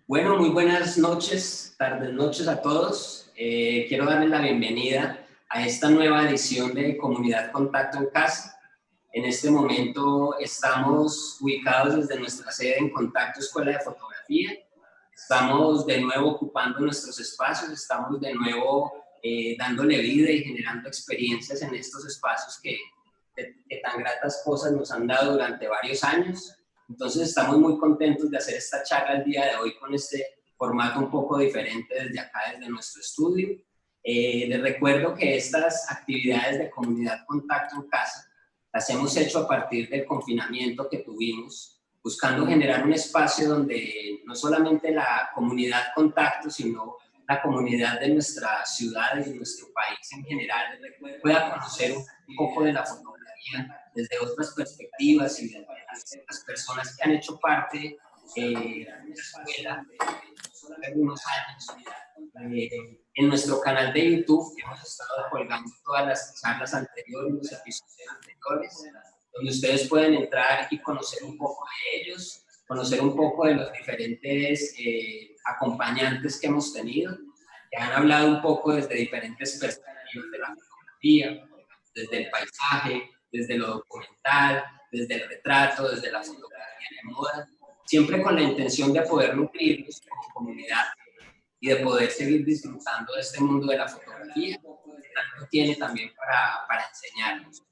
Bueno, muy buenas noches, tardes, noches a todos. Quiero darles la bienvenida a esta nueva edición de Comunidad Contacto en Casa. En este momento estamos ubicados desde nuestra sede en Contacto Escuela de Fotografía. Estamos de nuevo ocupando nuestros espacios, estamos de nuevo dándole vida y generando experiencias en estos espacios que tan gratas cosas nos han dado durante varios años. Entonces estamos muy contentos de hacer esta charla el día de hoy con este formato un poco diferente desde acá, desde nuestro estudio. Les recuerdo que estas actividades de Comunidad Contacto en Casa las hemos hecho a partir del confinamiento que tuvimos, buscando generar un espacio donde no solamente la comunidad Contacto, sino la comunidad de nuestra ciudad y de nuestro país en general pueda conocer un poco de la fotografía desde otras perspectivas y de las personas que han hecho parte de la escuela de algunos años. En nuestro canal de YouTube hemos estado colgando todas las charlas anteriores, los episodios anteriores, donde ustedes pueden entrar y conocer un poco de ellos, conocer un poco de los diferentes acompañantes que hemos tenido, que han hablado un poco desde diferentes perspectivas de la fotografía, desde el paisaje, desde lo documental, desde el retrato, desde la fotografía de moda, siempre con la intención de poder nutrirnos como comunidad y de poder seguir disfrutando de este mundo de la fotografía, que tanto tiene también para enseñarnos.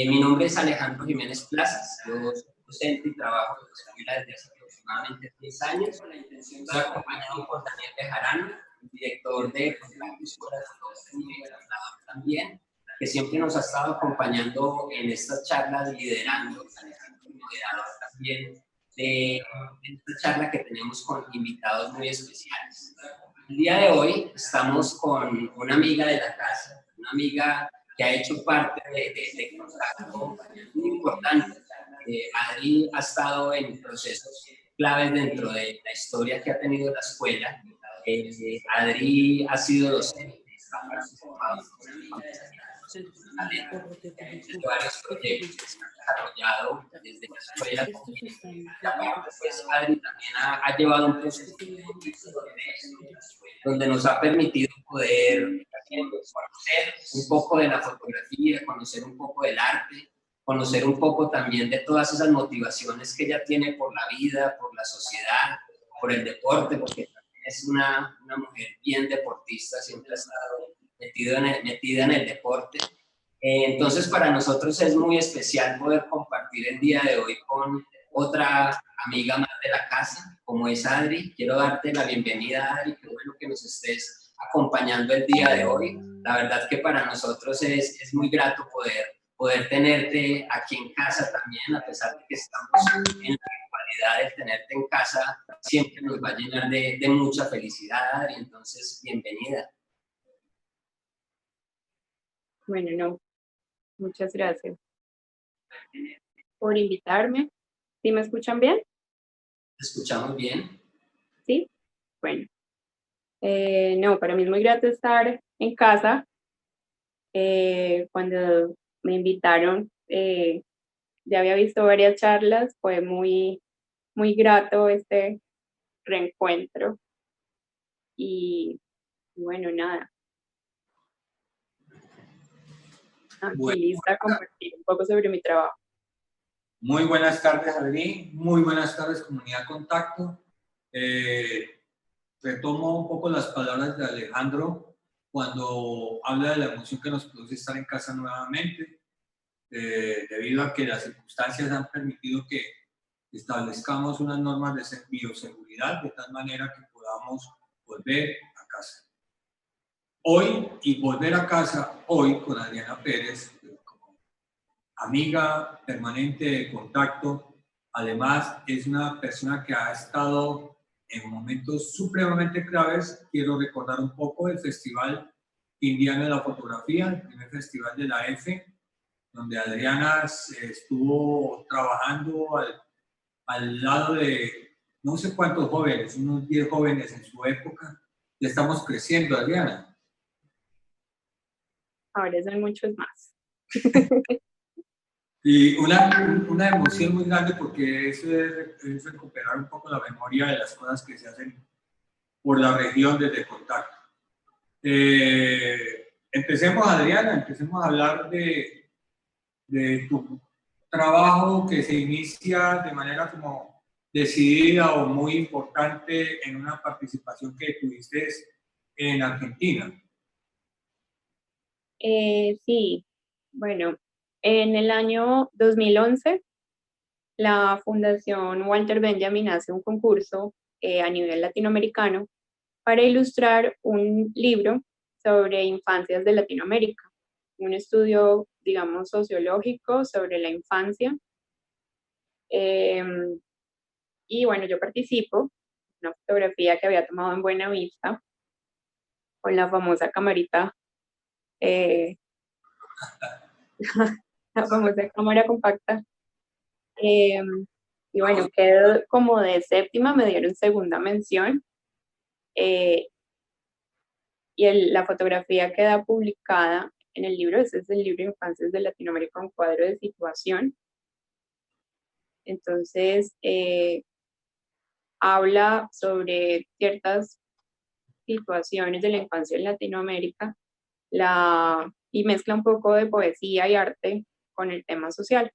Mi nombre es Alejandro Jiménez Plazas, yo soy docente y trabajo en la escuela desde hace aproximadamente 10 años. Estoy acompañado por Daniel Bejarano, director de Contacto Escuela de Fotografía y Grabador también, que siempre nos ha estado acompañando en estas charlas, liderando, moderador también de esta charla que tenemos con invitados muy especiales. El día de hoy estamos con una amiga de la casa, una amiga que ha hecho parte de Contacto muy importante. Adri ha estado en procesos claves dentro de la historia que ha tenido la escuela. Adri ha sido docente, ha participado en varios proyectos que se han desarrollado desde la escuela. Y aparte, pues Adri también ha llevado un proceso donde nos ha permitido poder conocer un poco de la fotografía, conocer un poco del arte, conocer un poco también de todas esas motivaciones que ella tiene por la vida, por la sociedad, por el deporte, porque también es una mujer bien deportista, siempre ha estado metida en el deporte. Entonces, para nosotros es muy especial poder compartir el día de hoy con otra amiga más de la casa, como es Adri. Quiero darte la bienvenida, Adri, qué bueno que nos estés acompañando el día de hoy. La verdad que para nosotros es muy grato poder tenerte aquí en casa también, a pesar de que estamos en la virtualidad, el tenerte en casa siempre nos va a llenar de mucha felicidad, Adri. Entonces, bienvenida. Bueno, no, muchas gracias por invitarme. ¿Sí me escuchan bien? ¿Te escuchamos bien? Sí, bueno. No, para mí es muy grato estar en casa. Cuando me invitaron, ya había visto varias charlas, fue muy, muy grato este reencuentro. Y bueno, nada. Aquí lista a compartir un poco sobre mi trabajo. Muy buenas tardes, Adri. Muy buenas tardes, Comunidad Contacto. Retomo un poco las palabras de Alejandro cuando habla de la emoción que nos produce estar en casa nuevamente, debido a que las circunstancias han permitido que establezcamos unas normas de bioseguridad de tal manera que podamos volver a casa. Hoy, y volver a casa hoy con Adriana Pérez, amiga permanente de Contacto. Además, es una persona que ha estado en momentos supremamente claves. Quiero recordar un poco el Festival Indiano de la Fotografía, el primer festival de la F, donde Adriana estuvo trabajando al lado de no sé cuántos jóvenes, unos 10 jóvenes en su época. Ya estamos creciendo, Adriana. Ahora son muchos más. Y una emoción muy grande porque es recuperar un poco la memoria de las cosas que se hacen por la región desde Contacto. Empecemos, Adriana, empecemos a hablar de tu trabajo que se inicia de manera como decidida o muy importante en una participación que tuviste en Argentina. Sí, bueno, en el año 2011, la Fundación Walter Benjamin hace un concurso a nivel latinoamericano para ilustrar un libro sobre infancias de Latinoamérica, un estudio, digamos, sociológico sobre la infancia. Y bueno, yo participo, una fotografía que había tomado en Buena Vista, con la famosa camarita, eh, la famosa cámara compacta. Eh, y bueno, quedó como de séptima, me dieron segunda mención. eh, y la fotografía queda publicada en el libro, ese es el libro Infancias de Latinoamérica, un cuadro de situación. Entonces, habla sobre ciertas situaciones de la infancia en Latinoamérica y mezcla un poco de poesía y arte con el tema social.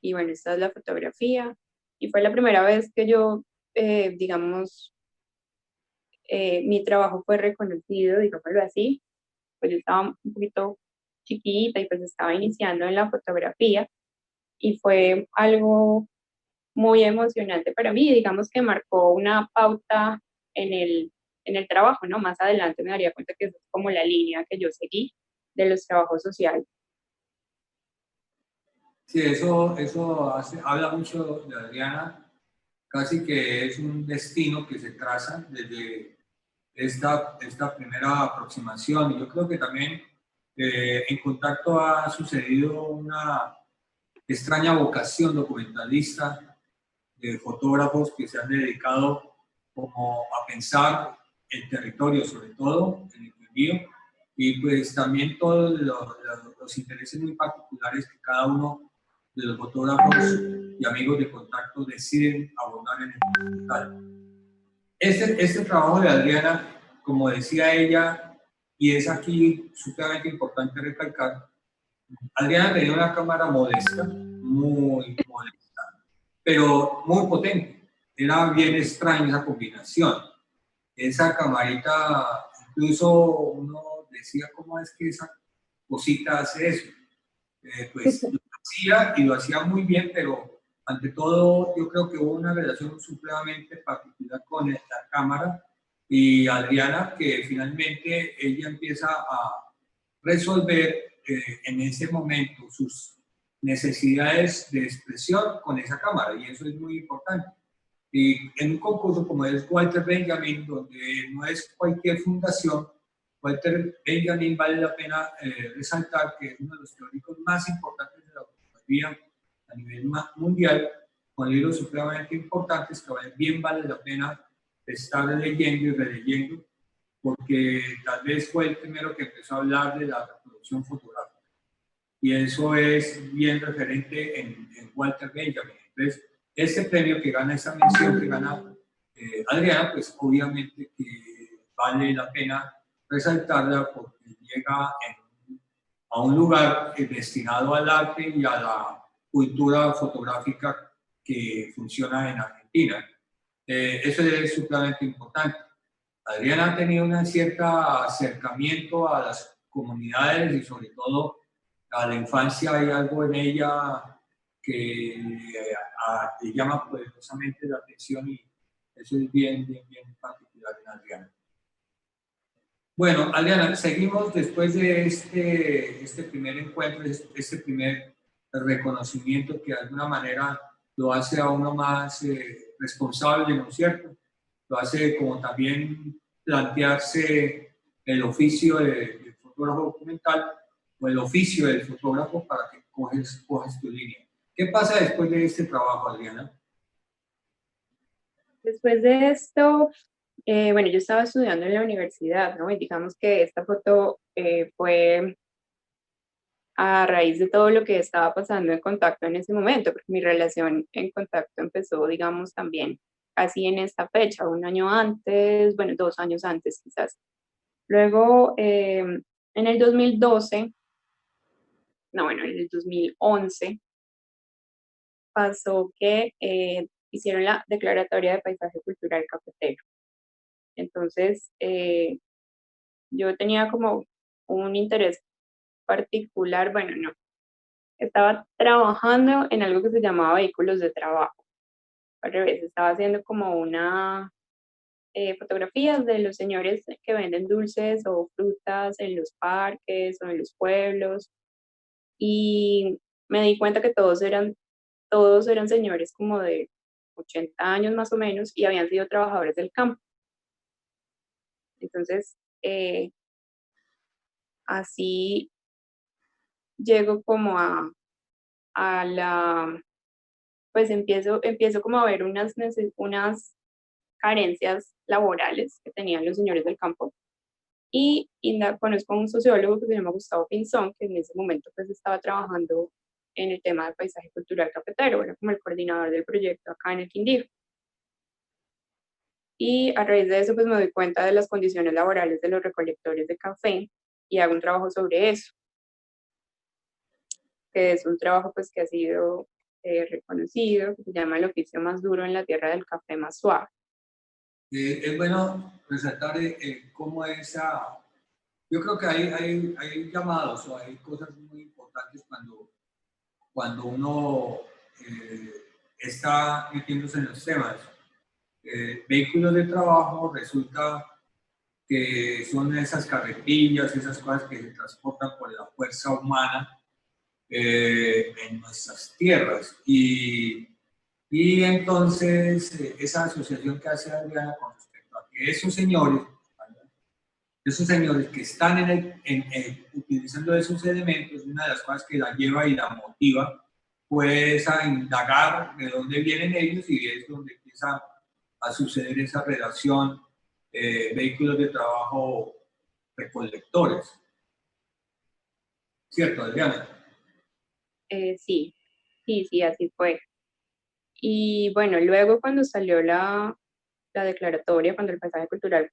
Y bueno, esta es la fotografía. Y fue la primera vez que yo, digamos, mi trabajo fue reconocido, digámoslo así. Pues yo estaba un poquito chiquita y pues estaba iniciando en la fotografía y fue algo muy emocionante para mí, digamos que marcó una pauta en el trabajo, ¿no? Más adelante me daría cuenta que es como la línea que yo seguí de los trabajos sociales. Sí, eso habla mucho de Adriana, casi que es un destino que se traza desde esta primera aproximación. Y yo creo que también en Contacto ha sucedido una extraña vocación documentalista de fotógrafos que se han dedicado como a pensar el territorio, sobre todo en el envío, y pues también todos los intereses muy particulares que cada uno de los fotógrafos y amigos de Contacto deciden abordar en el documental. Este trabajo de Adriana, como decía ella, y es aquí supremamente importante recalcar, Adriana tenía una cámara modesta, muy modesta, pero muy potente. Era bien extraña esa combinación. Esa camarita, incluso uno decía, ¿cómo es que esa cosita hace eso? Pues lo hacía y lo hacía muy bien, pero ante todo yo creo que hubo una relación supremamente particular con la cámara y Adriana, que finalmente ella empieza a resolver en ese momento sus necesidades de expresión con esa cámara, y eso es muy importante. Y en un concurso como es Walter Benjamin, donde no es cualquier fundación, Walter Benjamin vale la pena resaltar que es uno de los teóricos más importantes de la fotografía a nivel mundial, con libros supremamente importantes que bien vale la pena estar leyendo y releyendo, porque tal vez fue el primero que empezó a hablar de la reproducción fotográfica. Y eso es bien referente en Walter Benjamin. Entonces, este premio que gana, esa mención que gana Adriana, pues obviamente que vale la pena resaltarla porque llega a un lugar destinado al arte y a la cultura fotográfica que funciona en Argentina. Eso es sumamente importante. Adriana ha tenido un cierto acercamiento a las comunidades y sobre todo a la infancia. Hay algo en ella que le llama poderosamente la atención y eso es bien particular en Adriana. Bueno, Adriana, seguimos después de este primer encuentro, este primer reconocimiento que de alguna manera lo hace a uno más responsable, ¿no es cierto? Lo hace como también plantearse el oficio de fotógrafo documental o el oficio del fotógrafo para que coges tu línea. ¿Qué pasa después de este trabajo, Adriana? Después de esto, bueno, yo estaba estudiando en la universidad, ¿no? Y digamos que esta foto fue a raíz de todo lo que estaba pasando en Contacto en ese momento, porque mi relación en Contacto empezó, digamos, también casi en esta fecha, un año antes, bueno, 2 años antes quizás. Luego, en el 2012, no, bueno, en el 2011, pasó que hicieron la Declaratoria de Paisaje Cultural Cafetero. Entonces, yo tenía como un interés particular, bueno, no, estaba trabajando en algo que se llamaba vehículos de trabajo. Al revés, estaba haciendo como una fotografías de los señores que venden dulces o frutas en los parques o en los pueblos, y me di cuenta que todos eran señores como de 80 años más o menos y habían sido trabajadores del campo. Entonces, así llego como a la, pues empiezo como a ver unas carencias laborales que tenían los señores del campo. Y conozco a un sociólogo que se llama Gustavo Pinzón, que en ese momento pues estaba trabajando en el tema de paisaje cultural cafetero, era como el coordinador del proyecto acá en el Quindío. Y a raíz de eso pues me doy cuenta de las condiciones laborales de los recolectores de café y hago un trabajo sobre eso, que es un trabajo pues que ha sido reconocido, que se llama el oficio más duro en la tierra del café más suave. Es bueno resaltar cómo esa... Yo creo que hay llamados o hay cosas muy importantes cuando uno está metiéndose en los temas. Vehículos de trabajo resulta que son esas carretillas, esas cosas que se transportan por la fuerza humana en nuestras tierras. Y entonces esa asociación que hace Adriana con respecto a que esos señores que están utilizando esos elementos, una de las cosas que la lleva y la motiva, pues a indagar de dónde vienen ellos, y es donde empieza a suceder esa relación vehículos de trabajo recolectores. ¿Cierto, Adriana? Sí, sí, así fue. Y bueno, luego cuando salió la declaratoria, cuando el paisaje cultural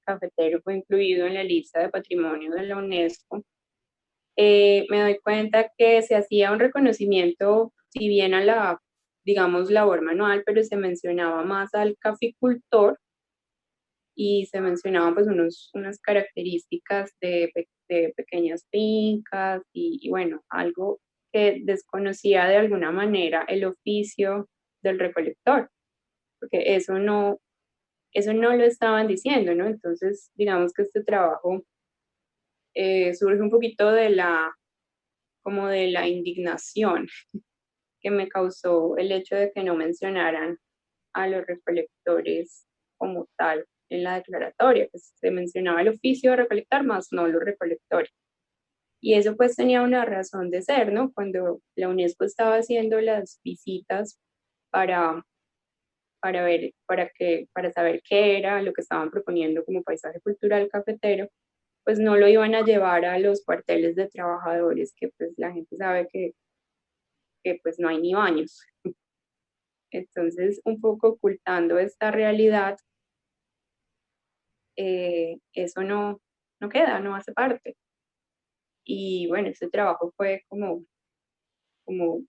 cafetero fue incluido en la lista de patrimonio de la UNESCO, me doy cuenta que se hacía un reconocimiento, si bien a la, digamos, labor manual, pero se mencionaba más al caficultor y se mencionaban pues unas características de pequeñas fincas y bueno, algo que desconocía de alguna manera el oficio del recolector, porque eso no lo estaban diciendo, ¿no? Entonces, digamos que este trabajo surge un poquito como de la indignación que me causó el hecho de que no mencionaran a los recolectores como tal en la declaratoria, que se mencionaba el oficio de recolectar, más no los recolectores. Y eso pues tenía una razón de ser, ¿no? Cuando la UNESCO estaba haciendo las visitas para, para saber qué era lo que estaban proponiendo como paisaje cultural cafetero, pues no lo iban a llevar a los cuarteles de trabajadores, que pues la gente sabe que pues no hay ni baños. Entonces, un poco ocultando esta realidad, eso no queda, no hace parte. Y bueno, este trabajo fue como un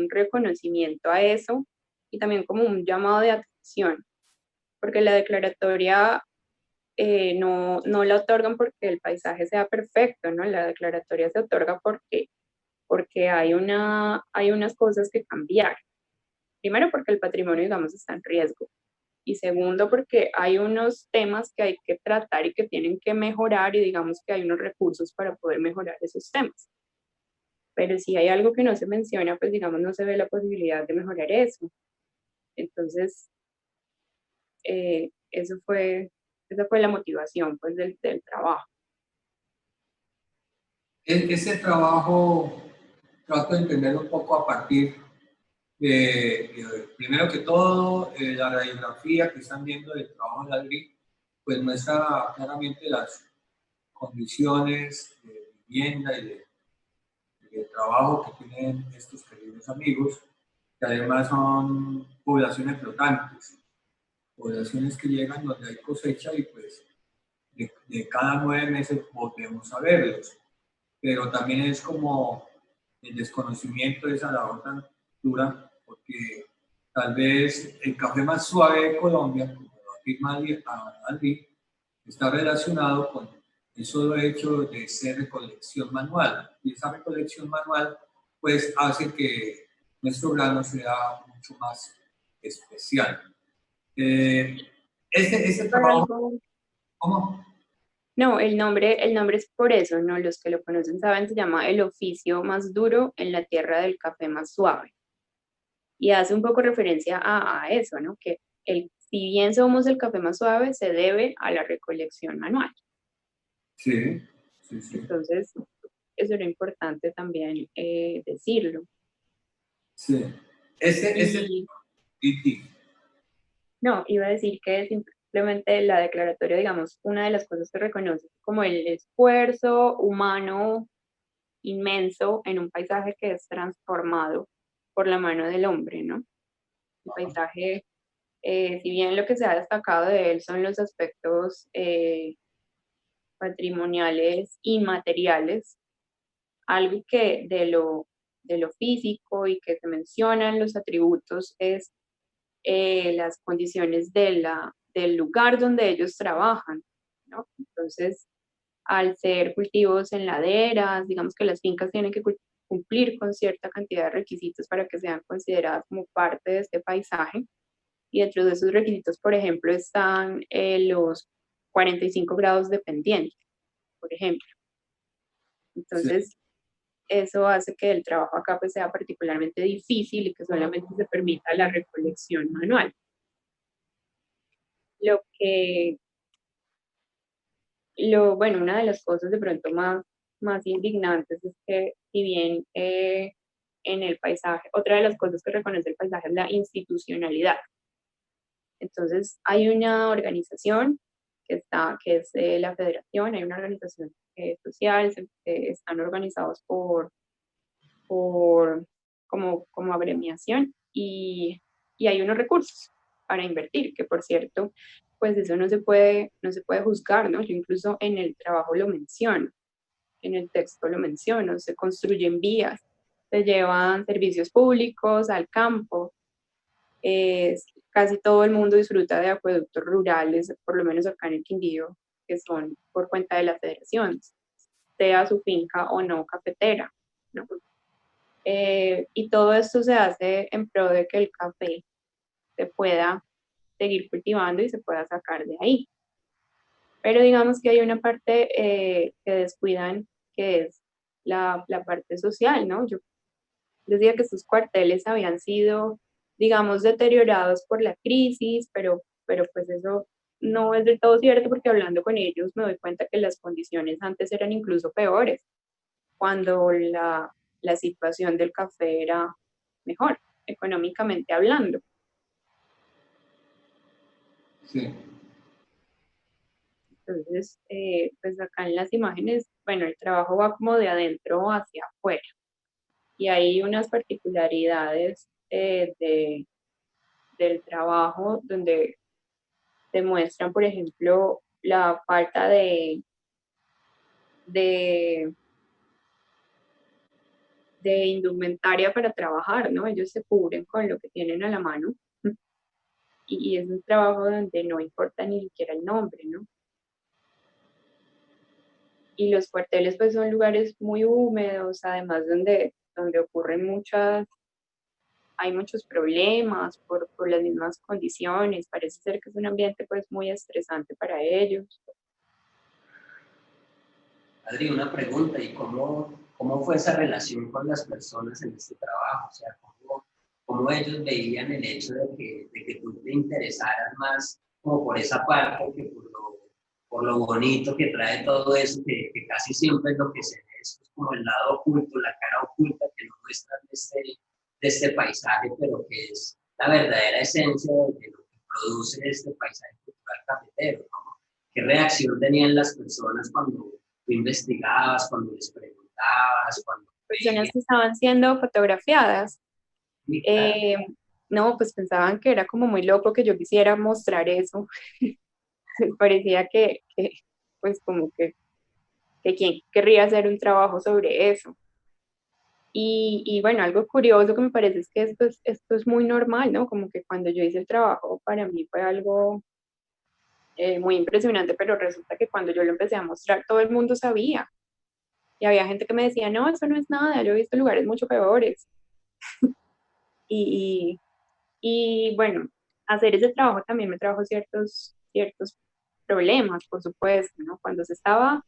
reconocimiento a eso y también como un llamado de atención, porque la declaratoria no la otorgan porque el paisaje sea perfecto, ¿no? La declaratoria se otorga porque hay unas cosas que cambiar. Primero, porque el patrimonio, digamos, está en riesgo. Y segundo, porque hay unos temas que hay que tratar y que tienen que mejorar y digamos que hay unos recursos para poder mejorar esos temas. Pero si hay algo que no se menciona, pues digamos no se ve la posibilidad de mejorar eso. Entonces, esa fue la motivación pues del trabajo. Ese trabajo trato de entenderlo un poco a partir primero que todo, la radiografía que están viendo del trabajo de Adri, pues muestra claramente las condiciones de vivienda y de de trabajo que tienen estos queridos amigos, que además son poblaciones flotantes, poblaciones que llegan donde hay cosecha y pues de cada 9 meses volvemos a verlos. Pero también es como el desconocimiento de esa labor tan dura, porque tal vez el café más suave de Colombia, como lo afirma Albi, está relacionado con el solo hecho de ser recolección manual. Y esa recolección manual pues hace que nuestro grano sea mucho más especial. Este trabajo, ¿cómo? No, el nombre es por eso, ¿no? Los que lo conocen saben, se llama el oficio más duro en la tierra del café más suave. Y hace un poco referencia a eso, ¿no? Que si bien somos el café más suave, se debe a la recolección manual. Sí, sí, sí. Entonces, eso era importante también decirlo. Sí. No, iba a decir que simplemente la declaratoria, digamos, una de las cosas que reconoce como el esfuerzo humano inmenso en un paisaje que es transformado por la mano del hombre, ¿no? El paisaje, si bien lo que se ha destacado de él son los aspectos patrimoniales inmateriales, algo que de lo físico y que se mencionan los atributos es las condiciones del lugar donde ellos trabajan, ¿no? Entonces, al ser cultivos en laderas, digamos que las fincas tienen que cumplir con cierta cantidad de requisitos para que sean consideradas como parte de este paisaje. Y dentro de esos requisitos, por ejemplo, están los 45 grados de pendiente, por ejemplo. Entonces, eso hace que el trabajo acá pues, sea particularmente difícil y que solamente se permita la recolección manual. Bueno, una de las cosas de pronto más indignantes es que si bien en el paisaje, otra de las cosas que reconoce el paisaje es la institucionalidad. Entonces, hay una organización que es la federación, hay una organización social, están organizados como agremiación y hay unos recursos para invertir, que por cierto, pues eso no se puede juzgar, ¿no? Yo incluso en el trabajo lo menciono, en el texto lo menciono, se construyen vías, se llevan servicios públicos al campo, casi todo el mundo disfruta de acueductos rurales, por lo menos acá en el Quindío, que son por cuenta de la federación, sea su finca o no cafetera, ¿no? Y todo esto se hace en pro de que el café se pueda seguir cultivando y se pueda sacar de ahí. Pero digamos que hay una parte que descuidan, que es la parte social, ¿no? Yo decía que estos cuarteles habían sido, digamos, deteriorados por la crisis, pero pues eso no es del todo cierto porque hablando con ellos me doy cuenta que las condiciones antes eran incluso peores, cuando la situación del café era mejor, económicamente hablando. Sí. Entonces, pues acá en las imágenes, bueno, el trabajo va como de adentro hacia afuera y hay unas particularidades del trabajo donde demuestran, por ejemplo, la falta de, de indumentaria para trabajar, ¿no? Ellos se cubren con lo que tienen a la mano y es un trabajo donde no importa ni siquiera el nombre, ¿no? Y los cuarteles pues son lugares muy húmedos, además donde ocurren hay muchos problemas por las mismas condiciones, parece ser que es un ambiente pues muy estresante para ellos. Adri, una pregunta, ¿y cómo fue esa relación con las personas en este trabajo? O sea, ¿cómo ellos veían el hecho de que tú te interesaras más como por esa parte que por lo bonito que trae todo eso, que casi siempre es lo que se ve, es como el lado oculto, la cara oculta que no muestran de este paisaje, pero que es la verdadera esencia de lo que produce este paisaje cultural cafetero, ¿no? ¿Qué reacción tenían las personas cuando tú investigabas, cuando les preguntabas, cuando personas que estaban siendo fotografiadas, Sí, claro. no, pues pensaban que era como muy loco que yo quisiera mostrar eso. Parecía pues como que quién querría hacer un trabajo sobre eso. Y bueno, algo curioso que me parece es que esto es muy normal, ¿no? Como que cuando yo hice el trabajo, para mí fue algo muy impresionante, pero resulta que cuando yo lo empecé a mostrar, todo el mundo sabía. Y había gente que me decía, no, eso no es nada, yo he visto lugares mucho peores. Y, y bueno, hacer ese trabajo también me trajo ciertos problemas, por supuesto, ¿no? Cuando se estaba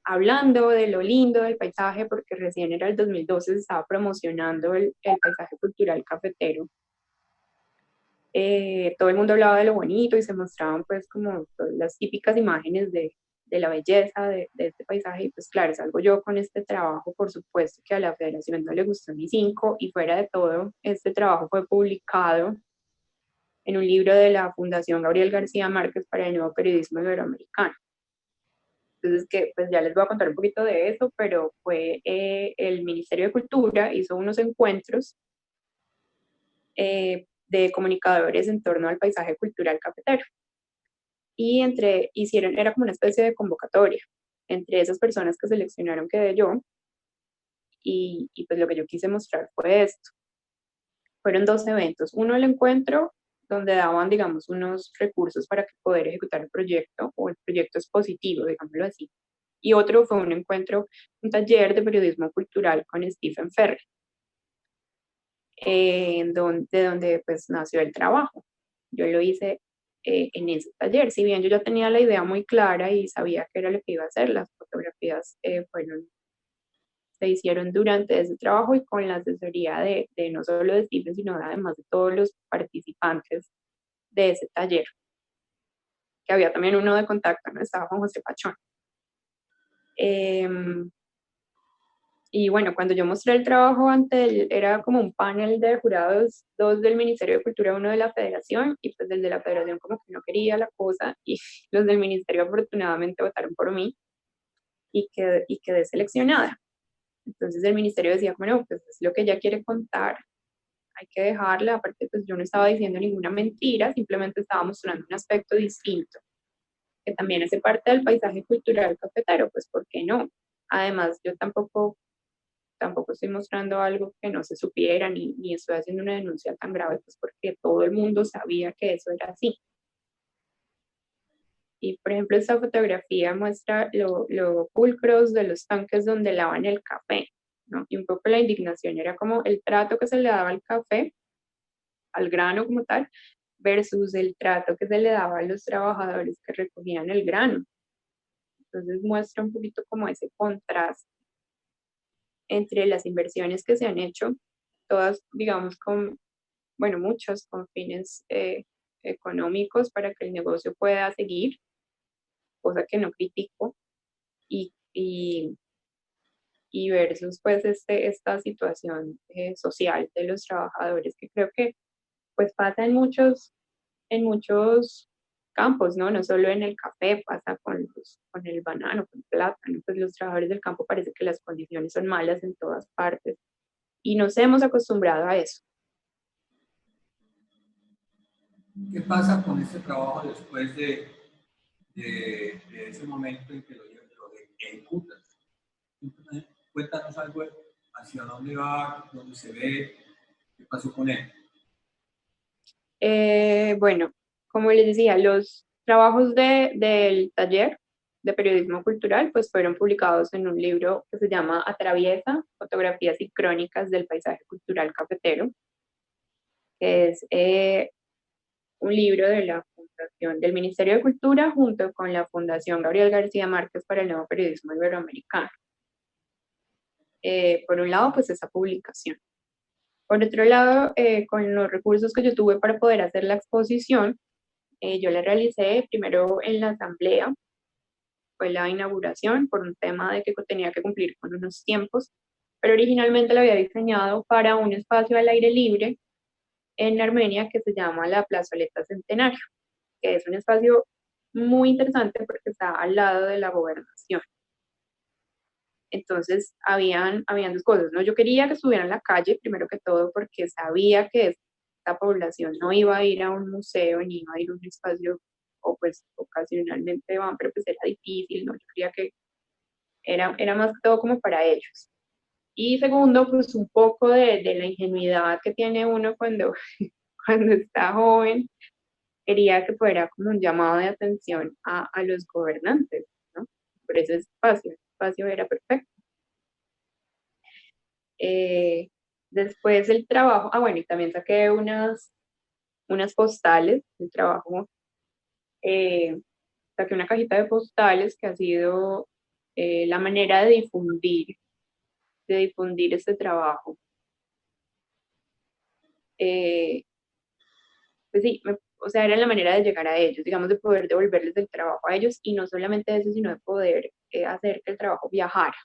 hablando de lo lindo del paisaje, porque recién era el 2012, se estaba promocionando el paisaje cultural cafetero. Todo el mundo hablaba de lo bonito y se mostraban pues como todas las típicas imágenes de la belleza de este paisaje y pues claro, salgo yo con este trabajo, por supuesto que a la federación no le gustó ni cinco y fuera de todo, este trabajo fue publicado en un libro de la Fundación Gabriel García Márquez para el Nuevo Periodismo Iberoamericano. Entonces, que pues ya les voy a contar un poquito de eso, pero fue el Ministerio de Cultura hizo unos encuentros de comunicadores en torno al paisaje cultural cafetero. Y era como una especie de convocatoria entre esas personas que seleccionaron quedé yo, y pues lo que yo quise mostrar fue esto. Fueron dos eventos, uno el encuentro donde daban, digamos, unos recursos para poder ejecutar el proyecto, o el proyecto expositivo, digámoslo así, y otro fue un encuentro, un taller de periodismo cultural con Stephen Ferry, de donde pues nació el trabajo. Yo lo hice en ese taller, si bien yo ya tenía la idea muy clara y sabía qué era lo que iba a hacer, las fotografías se hicieron durante ese trabajo y con la asesoría de no solo de Stephen, sino además de todos los participantes de ese taller, que había también uno de contacto, ¿no? Estaba Juan José Pachón. Y bueno, cuando yo mostré el trabajo era como un panel de jurados, dos del Ministerio de Cultura, uno de la Federación, y pues el de la Federación como que no quería la cosa, y los del Ministerio afortunadamente votaron por mí y quedé seleccionada. Entonces el Ministerio decía, bueno, pues es lo que ella quiere contar, hay que dejarla, aparte pues yo no estaba diciendo ninguna mentira, simplemente estaba mostrando un aspecto distinto, que también hace parte del paisaje cultural cafetero, pues ¿por qué no? Además, yo tampoco estoy mostrando algo que no se supiera, ni estoy haciendo una denuncia tan grave, pues porque todo el mundo sabía que eso era así. Y por ejemplo, esta fotografía muestra lo pulcros de los tanques donde lavan el café, ¿no? Y un poco la indignación era como el trato que se le daba al café, al grano como tal, versus el trato que se le daba a los trabajadores que recogían el grano. Entonces muestra un poquito como ese contraste entre las inversiones que se han hecho, todas, digamos, bueno, muchas con fines económicos para que el negocio pueda seguir, cosa que no critico, y, y, y versus pues esta situación social de los trabajadores, que creo que pues pasa en muchos campos, ¿no? No solo en el café, pasa con el banano, con el plátano, pues los trabajadores del campo parece que las condiciones son malas en todas partes y nos hemos acostumbrado a eso. ¿Qué pasa con este trabajo después de ese momento en que lo ejecutas? Cuéntanos algo hacia dónde va, dónde se ve, qué pasó con él. Bueno, como les decía, los trabajos del taller de periodismo cultural pues fueron publicados en un libro que se llama Atraviesa, fotografías y crónicas del paisaje cultural cafetero, que es un libro de la Fundación del Ministerio de Cultura junto con la Fundación Gabriel García Márquez para el Nuevo Periodismo Iberoamericano. Por un lado, pues esa publicación. Por otro lado, con los recursos que yo tuve para poder hacer la exposición, yo la realicé primero en la asamblea, fue la inauguración por un tema de que tenía que cumplir con unos tiempos, pero originalmente la había diseñado para un espacio al aire libre en Armenia que se llama la Plazoleta Centenario, que es un espacio muy interesante porque está al lado de la gobernación. Entonces, habían dos cosas, ¿no? Yo quería que estuviera en la calle, primero que todo, porque sabía que esta población no iba a ir a un museo ni iba a ir a un espacio, o pues ocasionalmente van, pero pues era difícil, ¿no? Yo quería que era más que todo como para ellos. Y segundo, pues un poco de la ingenuidad que tiene uno cuando, cuando está joven, quería que fuera como un llamado de atención a los gobernantes, ¿no? Por ese espacio, el espacio era perfecto. Después el trabajo, bueno, y también saqué unas postales del trabajo, saqué una cajita de postales que ha sido la manera de difundir este trabajo. Pues sí, o sea, era la manera de llegar a ellos, digamos, de poder devolverles el trabajo a ellos, y no solamente eso, sino de poder hacer que el trabajo viajara,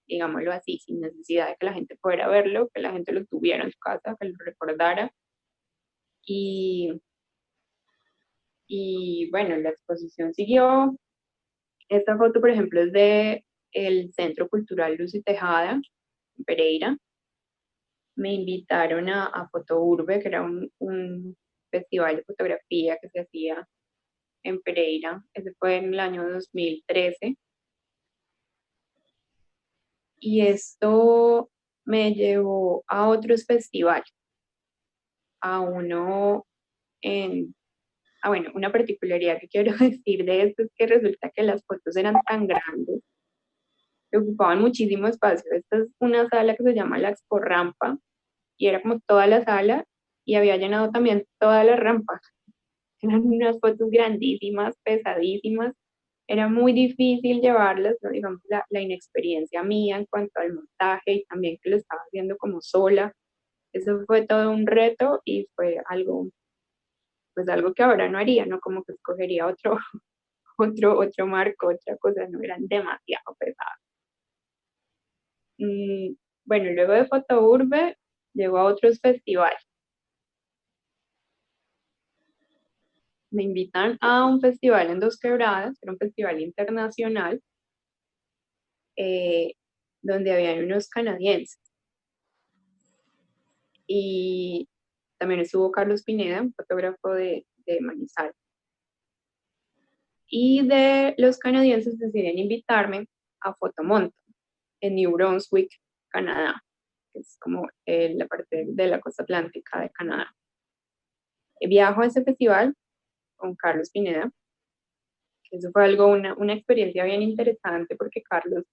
digámoslo así, sin necesidad de que la gente fuera a verlo, que la gente lo tuviera en su casa, que lo recordara. Y, y bueno, la exposición siguió. Esta foto, por ejemplo, es de el Centro Cultural Luz y Tejada, en Pereira. Me invitaron a Fotourbe, que era un festival de fotografía que se hacía en Pereira. Ese fue en el año 2013. Y esto me llevó a otros festivales, a uno en... bueno, una particularidad que quiero decir de esto es que resulta que las fotos eran tan grandes que ocupaban muchísimo espacio. Esta es una sala que se llama la Expo Rampa, y era como toda la sala, y había llenado también toda la rampa. Eran unas fotos grandísimas, pesadísimas. Era muy difícil llevarlas, ¿no? Digamos, la inexperiencia mía en cuanto al montaje, y también que lo estaba haciendo como sola. Eso fue todo un reto, y fue algo, pues algo que ahora no haría, ¿no? Como que escogería otro marco, otra cosa, no eran demasiado pesadas. Bueno, luego de Fotourbe, llegó a otros festivales. Me invitan a un festival en Dos Quebradas, era un festival internacional, eh, donde habían unos canadienses. Y también estuvo Carlos Pineda, un fotógrafo de Manizales. Y de los canadienses deciden invitarme a Fotomonto, en New Brunswick, Canadá, que es como la parte de la costa atlántica de Canadá. Viajo a ese festival con Carlos Pineda. Eso fue algo, una experiencia bien interesante, porque Carlos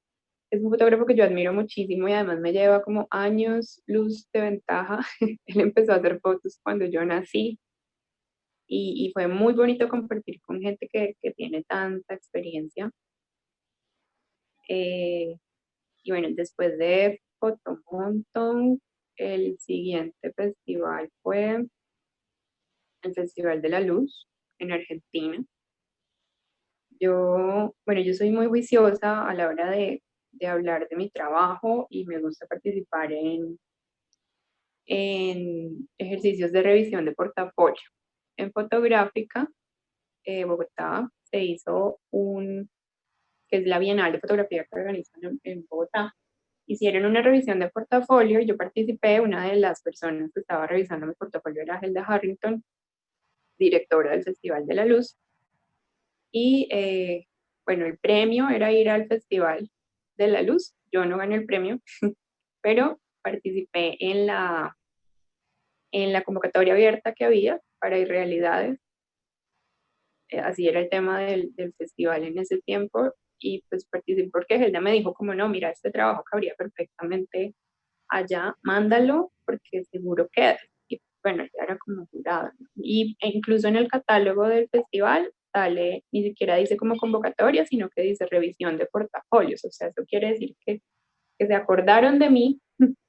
es un fotógrafo que yo admiro muchísimo, y además me lleva como años luz de ventaja. Él empezó a hacer fotos cuando yo nací, y fue muy bonito compartir con gente que tiene tanta experiencia. Eh, y bueno, después de Fotomonton, el siguiente festival fue el Festival de la Luz en Argentina. Yo soy muy juiciosa a la hora de hablar de mi trabajo, y me gusta participar en ejercicios de revisión de portafolio. En Fotográfica, Bogotá, se hizo que es la Bienal de Fotografía que organizan en Bogotá. Hicieron una revisión de portafolio, y yo participé. Una de las personas que estaba revisando mi portafolio era Helda Harrington, directora del Festival de la Luz. Y bueno, el premio era ir al Festival de la Luz. Yo no gané el premio, pero participé en la convocatoria abierta que había para Irrealidades. Así era el tema del festival en ese tiempo, y pues participé porque Helda me dijo como, no, mira, este trabajo cabría perfectamente allá, mándalo porque seguro queda. Y bueno, ya era como jurada, ¿no? E incluso en el catálogo del festival sale, ni siquiera dice como convocatoria, sino que dice revisión de portafolios. O sea, eso quiere decir que se acordaron de mí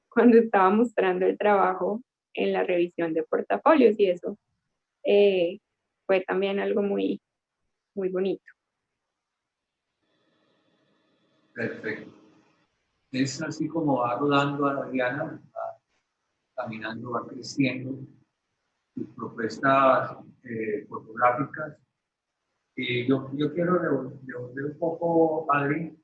cuando estaba mostrando el trabajo en la revisión de portafolios, y eso eh, fue también algo muy, muy bonito. Perfecto. Es así como va rodando a la Diana, va caminando, va creciendo sus propuestas fotográficas. Y yo quiero devolver un poco, Adri,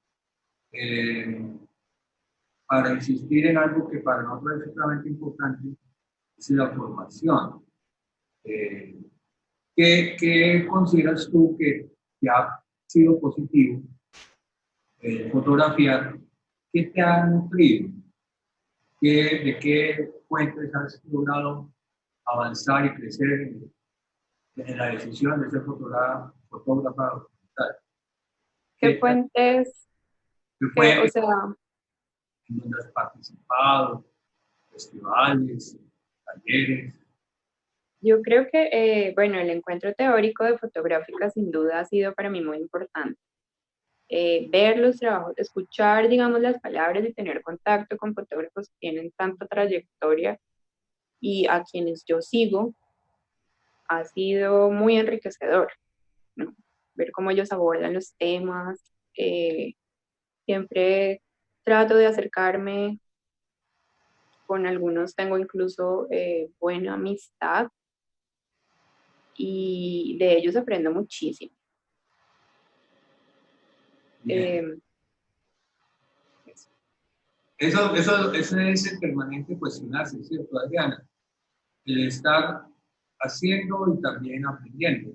para insistir en algo que para nosotros es extremadamente importante, es la formación. ¿Qué consideras tú que ha sido positivo fotografiar? ¿Qué te ha nutrido? ¿De qué fuentes has logrado avanzar y crecer en la decisión de ser fotógrafa documental? ¿Qué fuentes, ¿Qué o fue sea, en donde has participado? Festivales, talleres. yo creo que, bueno, el encuentro teórico de fotográfica sin duda ha sido para mí muy importante. Ver los trabajos, escuchar, digamos, las palabras y tener contacto con fotógrafos que tienen tanta trayectoria y a quienes yo sigo ha sido muy enriquecedor, ¿no? Ver cómo ellos abordan los temas. Siempre trato de acercarme, con algunos tengo incluso buena amistad y de ellos aprendo muchísimo. Bien. Eso. Eso es el permanente cuestionarse, ¿cierto, Adriana? El estar haciendo y también aprendiendo,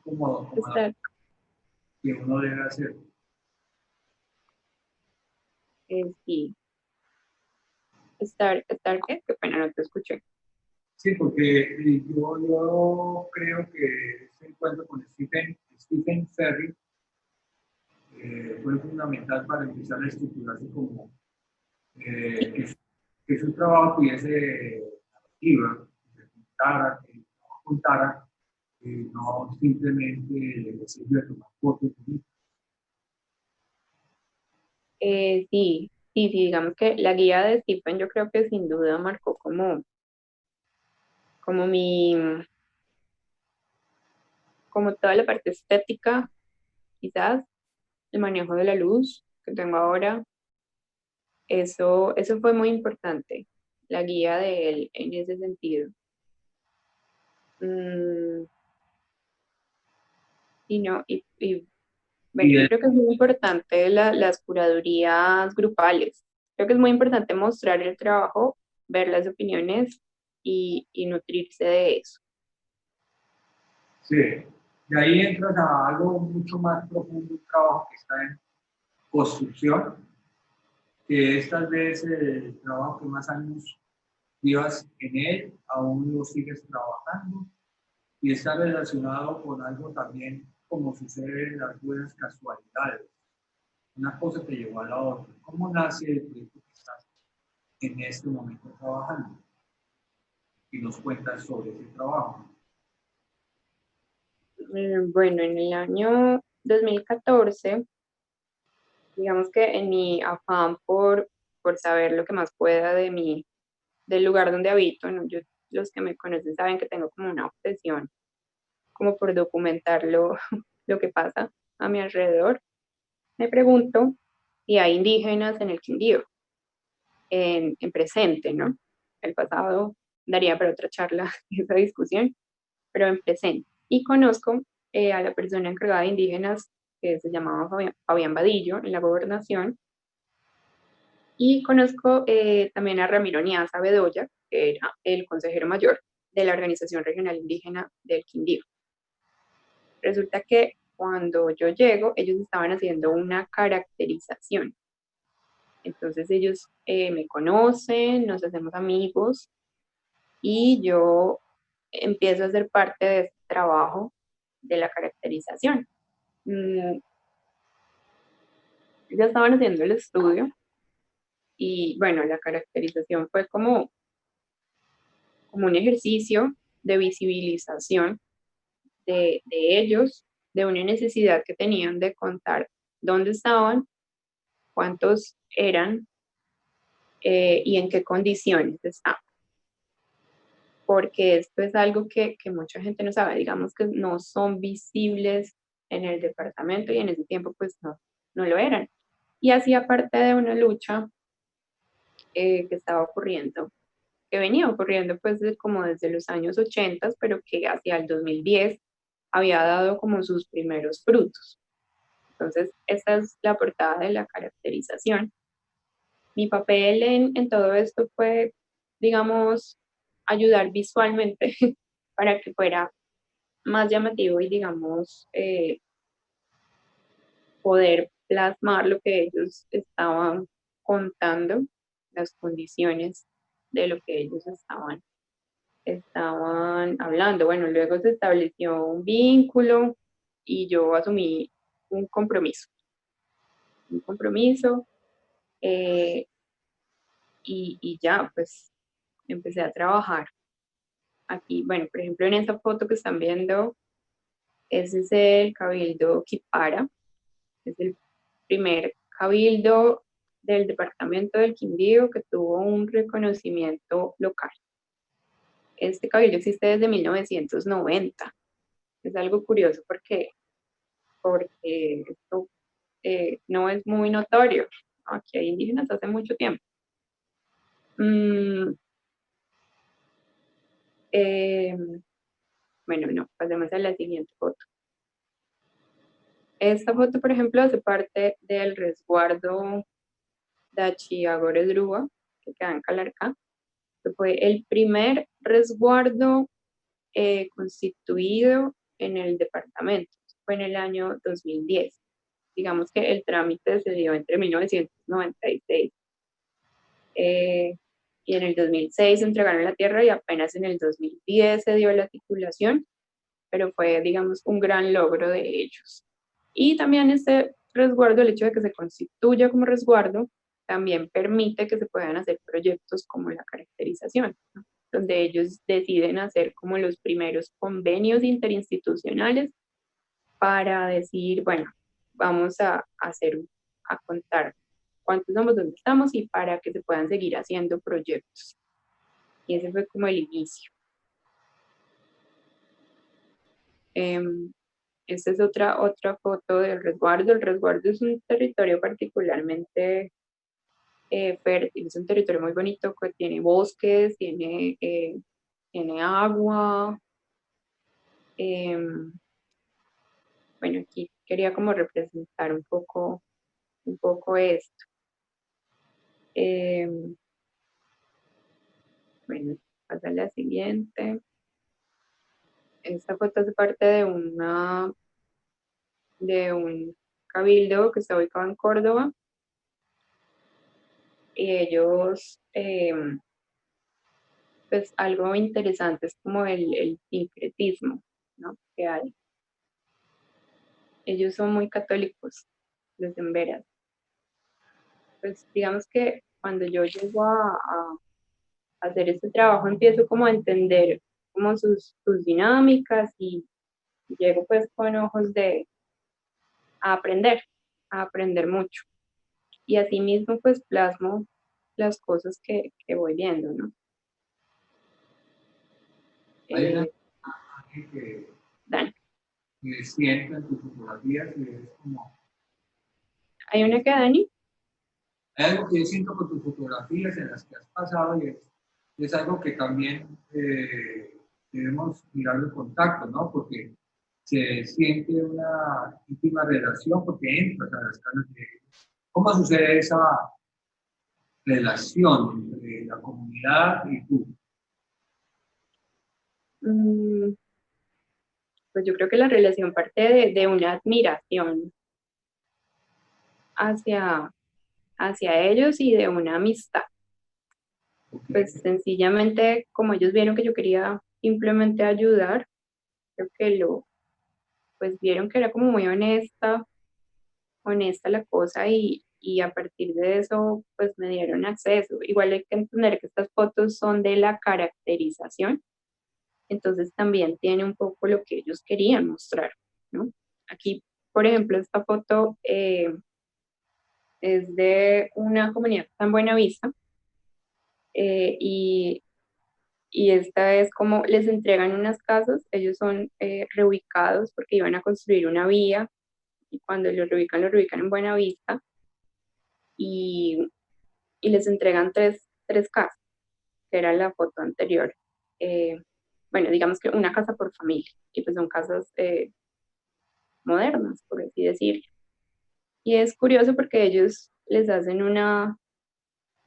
como Estar, que uno debe hacer. sí, ¿qué? Qué pena, no te escuché. Sí, porque yo creo que este encuentro con Stephen Ferry fue fundamental para empezar a estructurarse como que su trabajo tuviese narrativa, que contara, no simplemente el ejercicio de tomar fotos. Sí, sí, digamos que la guía de Stephen yo creo que sin duda marcó como mi, como toda la parte estética, quizás, el manejo de la luz que tengo ahora, eso fue muy importante, la guía de él en ese sentido. Mm, y no, bueno, Y yo creo que es muy importante las curadurías grupales. Creo que es muy importante mostrar el trabajo, ver las opiniones y nutrirse de eso. sí, de ahí entras a algo mucho más profundo, un trabajo que está en construcción, que es tal vez el trabajo que más años llevas en él, aún lo sigues trabajando y está relacionado con algo también como sucede en las buenas casualidades. Una cosa te llevó a la otra. ¿Cómo nace el proyecto que estás en este momento trabajando? Y nos cuentas sobre ese trabajo. Bueno, en el año 2014, digamos que en mi afán por saber lo que más pueda del lugar donde habito, ¿no? Los que me conocen saben que tengo como una obsesión, como por documentar lo que pasa a mi alrededor. Me pregunto si hay indígenas en el Quindío, en presente, ¿no? El pasado daría para otra charla esa discusión, pero en presente. Y conozco a la persona encargada de indígenas, que se llamaba Fabián Vadillo, en la gobernación, y conozco también a Ramiro Niaza Bedoya, que era el consejero mayor de la Organización Regional Indígena del Quindío. Resulta que cuando yo llego, ellos estaban haciendo una caracterización. Entonces ellos me conocen, nos hacemos amigos y yo empiezo a ser parte de este trabajo de la caracterización. Ya estaban haciendo el estudio y bueno, la caracterización fue como un ejercicio de visibilización de ellos, de una necesidad que tenían de contar dónde estaban, cuántos eran y en qué condiciones estaban. Porque esto es algo que mucha gente no sabe, digamos que no son visibles en el departamento y en ese tiempo pues no lo eran. Y hacía parte de una lucha que estaba ocurriendo, que venía ocurriendo pues como desde los años 80, pero que hacia el 2010 había dado como sus primeros frutos. Entonces, esta es la portada de la caracterización. mi papel en todo esto fue, digamos, ayudar visualmente para que fuera más llamativo y, digamos, poder plasmar lo que ellos estaban contando, las condiciones de lo que ellos estaban hablando. Bueno, luego se estableció un vínculo y yo asumí un compromiso, eh, y ya, pues empecé a trabajar aquí. Bueno, por ejemplo, en esta foto que están viendo, ese es el Cabildo Quipara, es el primer cabildo del departamento del Quindío que tuvo un reconocimiento local. Este cabildo existe desde 1990. Es algo curioso porque esto no es muy notorio. Aquí hay indígenas hace mucho tiempo. Mm, eh, bueno, no, pasemos a la siguiente foto. Esta foto, por ejemplo, hace parte del resguardo Dachiagorezrúa, que queda en Calarcá, que fue el primer resguardo constituido en el departamento. Fue en el año 2010. Digamos que el trámite se dio entre 1996 y en el 2006 se entregaron la tierra y apenas en el 2010 se dio la titulación, pero fue, digamos, un gran logro de ellos. Y también este resguardo, el hecho de que se constituya como resguardo, también permite que se puedan hacer proyectos como la caracterización, ¿no? Donde ellos deciden hacer como los primeros convenios interinstitucionales para decir, bueno, vamos a hacer, a contar cuántos somos, dónde estamos y para que se puedan seguir haciendo proyectos. Y ese fue como el inicio. Esta es otra foto del resguardo. El resguardo es un territorio particularmente fértil, es un territorio muy bonito que tiene bosques, tiene agua. Bueno, aquí quería como representar un poco esto. Bueno, pasa a la siguiente. Esta foto es parte de un cabildo que está ubicado en Córdoba. Y ellos, pues algo interesante es como el sincretismo, ¿no? Que hay. Ellos son muy católicos, los emberas. Pues digamos que cuando yo llego a hacer este trabajo empiezo como a entender como sus dinámicas y llego pues con ojos a aprender, a aprender mucho. Y así mismo pues plasmo las cosas que voy viendo, ¿no? Hay una imagen Dan. que siento en tus fotografías y es como... ¿Hay una que, Dani? Hay algo que yo siento con tus fotografías en las que has pasado y es algo que también debemos mirar el contacto, ¿no? Porque se siente una íntima relación porque entras a las caras de ellos. ¿Cómo sucede esa relación entre la comunidad y tú? Pues yo creo que la relación parte de una admiración hacia, hacia ellos y de una amistad. Okay. Pues sencillamente, como ellos vieron que yo quería simplemente ayudar, creo que pues vieron que era como muy honesta la cosa y a partir de eso, pues me dieron acceso. Igual hay que entender que estas fotos son de la caracterización, entonces también tiene un poco lo que ellos querían mostrar, ¿no? Aquí, por ejemplo, esta foto es de una comunidad que está en Buenavista, y esta es como les entregan unas casas, ellos son reubicados porque iban a construir una vía y cuando los reubican en Buenavista y, y les entregan tres casas, que era la foto anterior. Bueno, digamos que una casa por familia y pues son casas modernas, por así decirlo. Y es curioso porque ellos les hacen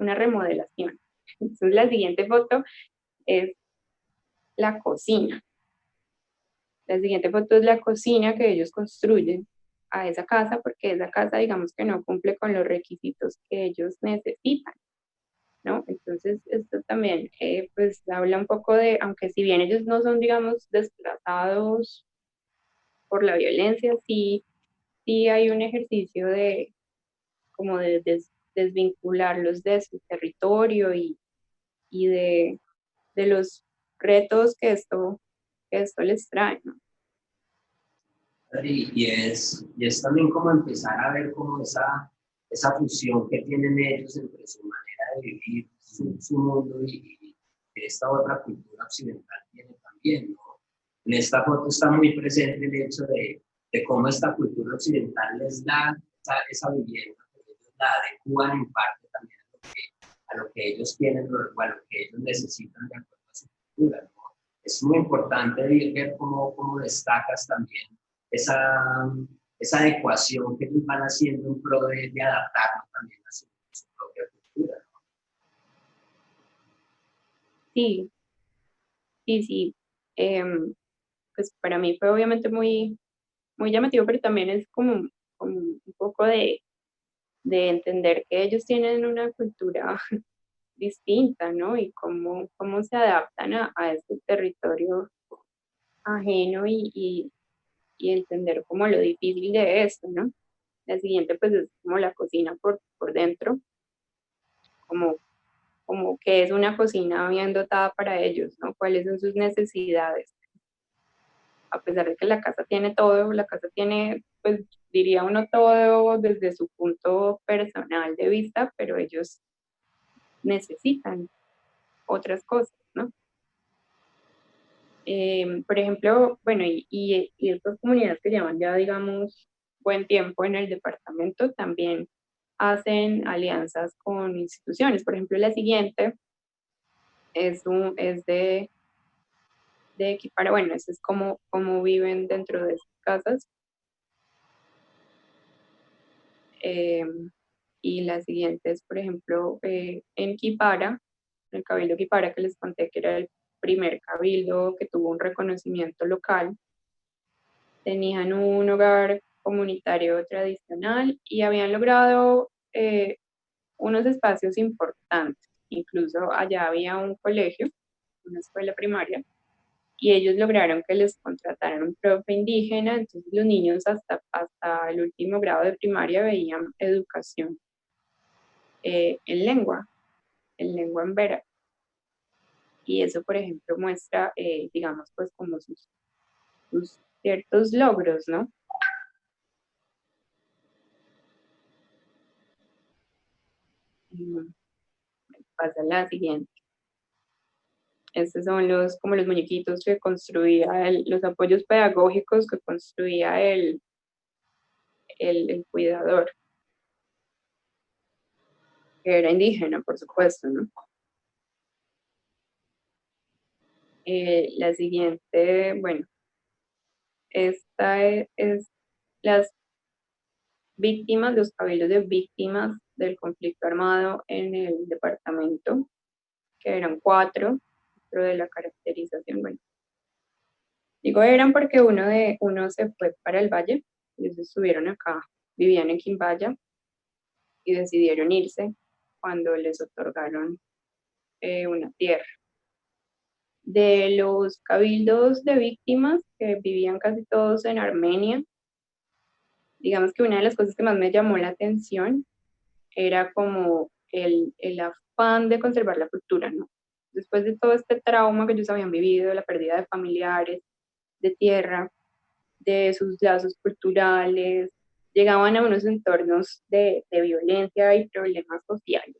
una remodelación. Entonces la siguiente foto es la cocina. La siguiente foto es la cocina que ellos construyen a esa casa, porque esa casa, digamos que no cumple con los requisitos que ellos necesitan, ¿no? Entonces, esto también, pues, habla un poco de, aunque si bien ellos no son, digamos, desplazados por la violencia, sí hay un ejercicio de, como de desvincularlos de su territorio y de los retos que esto les trae, ¿no? Y es también como empezar a ver como esa fusión que tienen ellos entre su manera de vivir su mundo y esta otra cultura occidental tiene también, ¿no? En esta foto está muy presente el hecho de cómo esta cultura occidental les da esa vivienda, que ellos la adecúan en parte también a lo que ellos tienen o a lo que ellos necesitan de acuerdo a su cultura, ¿no? Es muy importante ver cómo destacas también esa adecuación que ellos van haciendo en pro de adaptarnos también a su propia cultura, ¿no? Sí, sí. Pues para mí fue obviamente muy llamativo, pero también es como un poco de entender que ellos tienen una cultura distinta, ¿no? Y cómo se adaptan a este territorio ajeno y entender como lo difícil de esto, ¿no? La siguiente pues es como la cocina por dentro, como, como que es una cocina bien dotada para ellos, ¿no? ¿Cuáles son sus necesidades? A pesar de que la casa tiene todo, la casa tiene, pues diría uno todo desde su punto personal de vista, pero ellos necesitan otras cosas, ¿no? Por ejemplo, bueno, y estas comunidades que llevan ya, digamos, buen tiempo en el departamento también hacen alianzas con instituciones. Por ejemplo, la siguiente es de equipar, bueno, eso es como viven dentro de sus casas. Eh, y la siguiente es, por ejemplo, en Quipara, el Cabildo Quipara, que les conté que era el primer cabildo que tuvo un reconocimiento local. Tenían un hogar comunitario tradicional y habían logrado unos espacios importantes. Incluso allá había un colegio, una escuela primaria, y ellos lograron que les contrataran un profe indígena, entonces los niños hasta el último grado de primaria veían educación en lengua en vera. Y eso, por ejemplo, muestra, digamos, pues como sus ciertos logros, ¿no? Pasa la siguiente. Estos son como los muñequitos que construía, los apoyos pedagógicos que construía el cuidador, que era indígena, por supuesto, ¿no? La siguiente, bueno, esta es las víctimas, los cabildos de víctimas del conflicto armado en el departamento, que eran 4, dentro de la caracterización, bueno, digo eran porque uno se fue para el valle, ellos estuvieron acá, vivían en Quimbaya y decidieron irse cuando les otorgaron una tierra. De los cabildos de víctimas que vivían casi todos en Armenia, digamos que una de las cosas que más me llamó la atención era como el afán de conservar la cultura, ¿no? Después de todo este trauma que ellos habían vivido, la pérdida de familiares, de tierra, de sus lazos culturales, llegaban a unos entornos de violencia y problemas sociales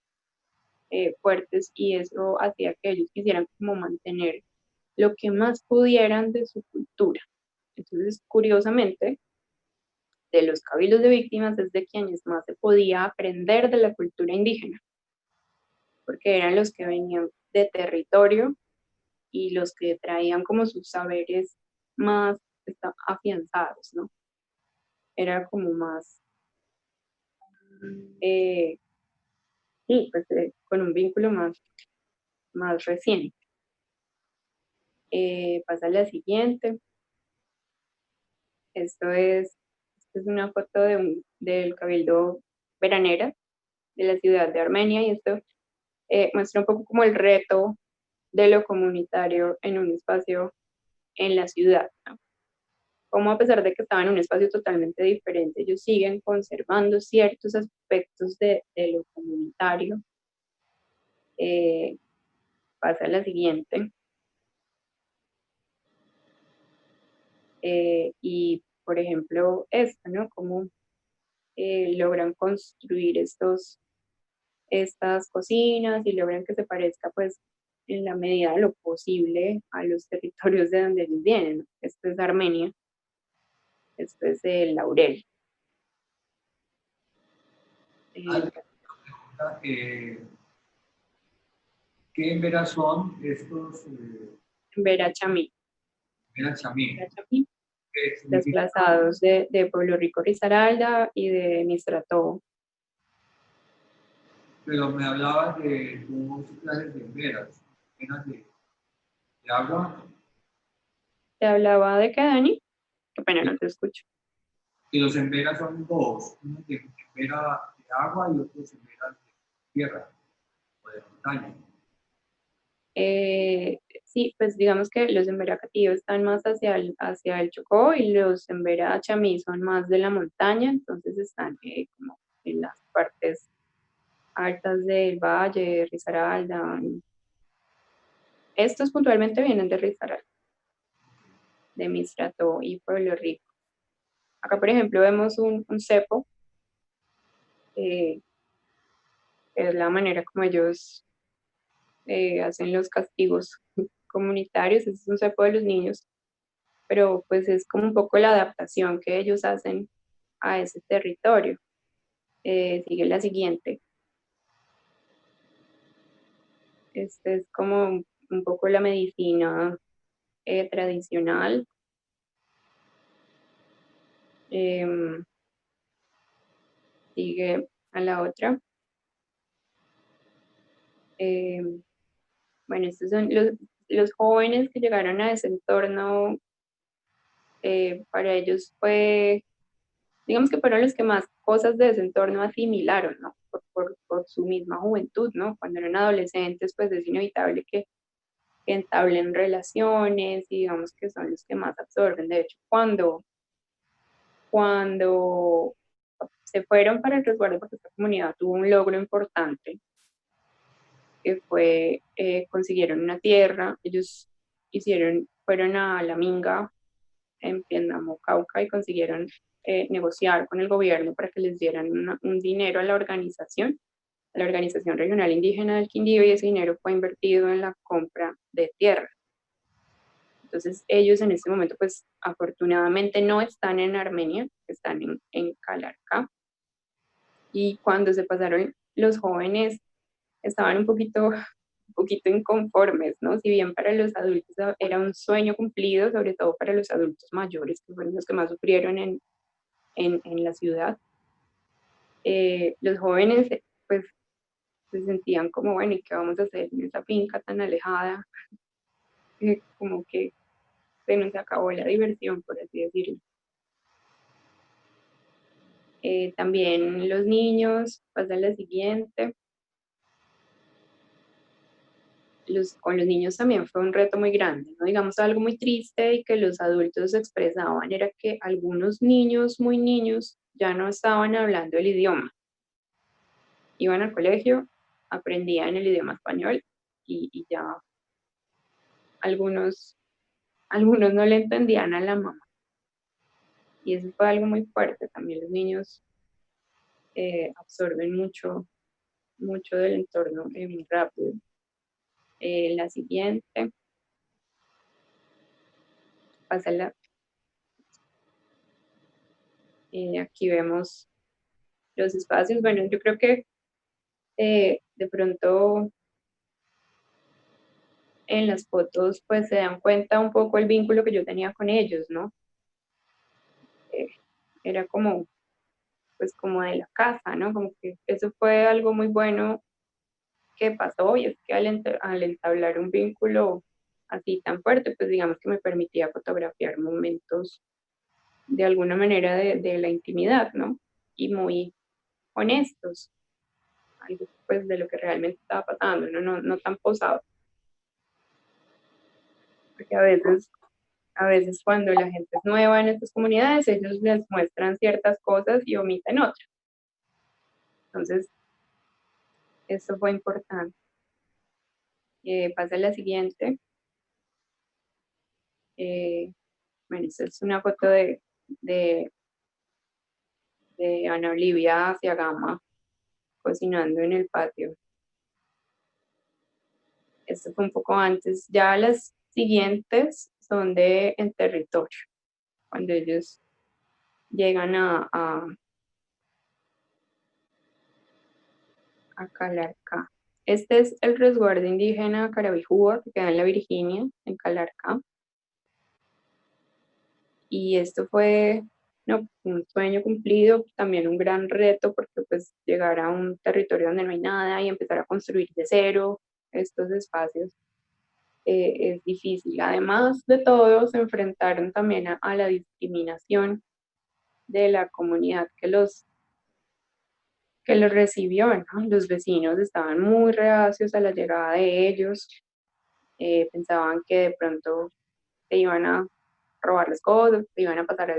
fuertes, y eso hacía que ellos quisieran como mantener lo que más pudieran de su cultura. Entonces, curiosamente, de los cabildos de víctimas es de quienes más se podía aprender de la cultura indígena, porque eran los que venían de territorio y los que traían como sus saberes más afianzados, ¿no? Era como más, sí, pues con un vínculo más reciente. Pasa a la siguiente. Esto es una foto del Cabildo Veranera de la ciudad de Armenia, y esto muestra un poco como el reto de lo comunitario en un espacio en la ciudad, ¿no? Como a pesar de que estaban en un espacio totalmente diferente, ellos siguen conservando ciertos aspectos de lo comunitario. Pasa a la siguiente. Y, por ejemplo, esto, ¿no? Cómo logran construir estas cocinas y logran que se parezca, pues, en la medida de lo posible a los territorios de donde ellos vienen, ¿no? Esto es Armenia, esto es el Laurel. ¿Qué emberas son estos? Verachamí. Verachamí. Verachamí, ¿Qué significa? desplazados de Pueblo Rico, Risaralda y de Mistrato. Pero me hablabas de dos clases de emberas, emberas de agua, ¿Te hablaba de qué, Dani? Qué pena, no te escucho. y los emberas son dos, uno de embera de agua y otros emberas de tierra o de montaña. Sí, pues digamos que los Embera-Catío están más hacia el Chocó, y los Embera-Chamí son más de la montaña, entonces están como en las partes altas del valle, Risaralda. Estos puntualmente vienen de Risaralda, de Mistrato y Pueblo Rico. Acá, por ejemplo, vemos un cepo, que es la manera como ellos hacen los castigos comunitarios. Este es un cepo de los niños, pero pues es como un poco la adaptación que ellos hacen a ese territorio. Sigue la siguiente. Este es como un poco la medicina tradicional. Em, Sigue a la otra. Bueno, estos son los jóvenes que llegaron a ese entorno. Para ellos fue, digamos que fueron los que más cosas de ese entorno asimilaron, ¿no? Por su misma juventud, ¿no? Cuando eran adolescentes, pues es inevitable que entablen relaciones, y digamos que son los que más absorben. De hecho, cuando se fueron para el resguardo, porque esta comunidad tuvo un logro importante, que fue, consiguieron una tierra. Ellos fueron a La Minga, en Piendamó, Cauca, y consiguieron negociar con el gobierno para que les dieran un dinero a la organización regional indígena del Quindío, y ese dinero fue invertido en la compra de tierra. Entonces ellos en este momento, pues afortunadamente no están en Armenia, están en Calarcá, y cuando se pasaron, los jóvenes estaban un poquito inconformes, ¿no? Si bien para los adultos era un sueño cumplido, sobre todo para los adultos mayores, que fueron los que más sufrieron en la ciudad, los jóvenes pues se sentían como, bueno, ¿y qué vamos a hacer en esa finca tan alejada? Como que se nos acabó la diversión, por así decirlo. También los niños, pasa la siguiente. Con los niños también fue un reto muy grande, ¿no? Digamos, algo muy triste y que los adultos expresaban era que algunos niños, muy niños, ya no estaban hablando el idioma. Iban al colegio, aprendían el idioma español, y ya algunos, algunos no le entendían a la mamá. Y eso fue algo muy fuerte. También los niños absorben mucho del entorno muy rápido. La siguiente, pásala. Aquí vemos los espacios. Bueno, yo creo que de pronto en las fotos pues se dan cuenta un poco el vínculo que yo tenía con ellos, ¿no? Era como, pues como de la casa, ¿no? Como que eso fue algo muy bueno que pasó, y es que al entablar un vínculo así tan fuerte, pues digamos que me permitía fotografiar momentos de alguna manera de la intimidad, ¿no? Y muy honestos, algo pues de lo que realmente estaba pasando, no tan posado. Porque a veces cuando la gente es nueva en estas comunidades, ellos les muestran ciertas cosas y omiten otras. Entonces, eso fue importante. Pasa la siguiente. Bueno, esta es una foto de Ana Olivia Fiagama cocinando en el patio. Esto fue un poco antes. Ya las siguientes son en territorio, cuando ellos llegan a Calarcá. Este es el resguardo indígena Carabijúa, que queda en la Virginia, en Calarcá. Y esto fue un sueño cumplido, también un gran reto, porque pues llegar a un territorio donde no hay nada y empezar a construir de cero estos espacios es difícil. Además de todo, se enfrentaron también a la discriminación de la comunidad que los recibió, ¿no? Los vecinos estaban muy reacios a la llegada de ellos, pensaban que de pronto te iban a robar las cosas, te iban a pasar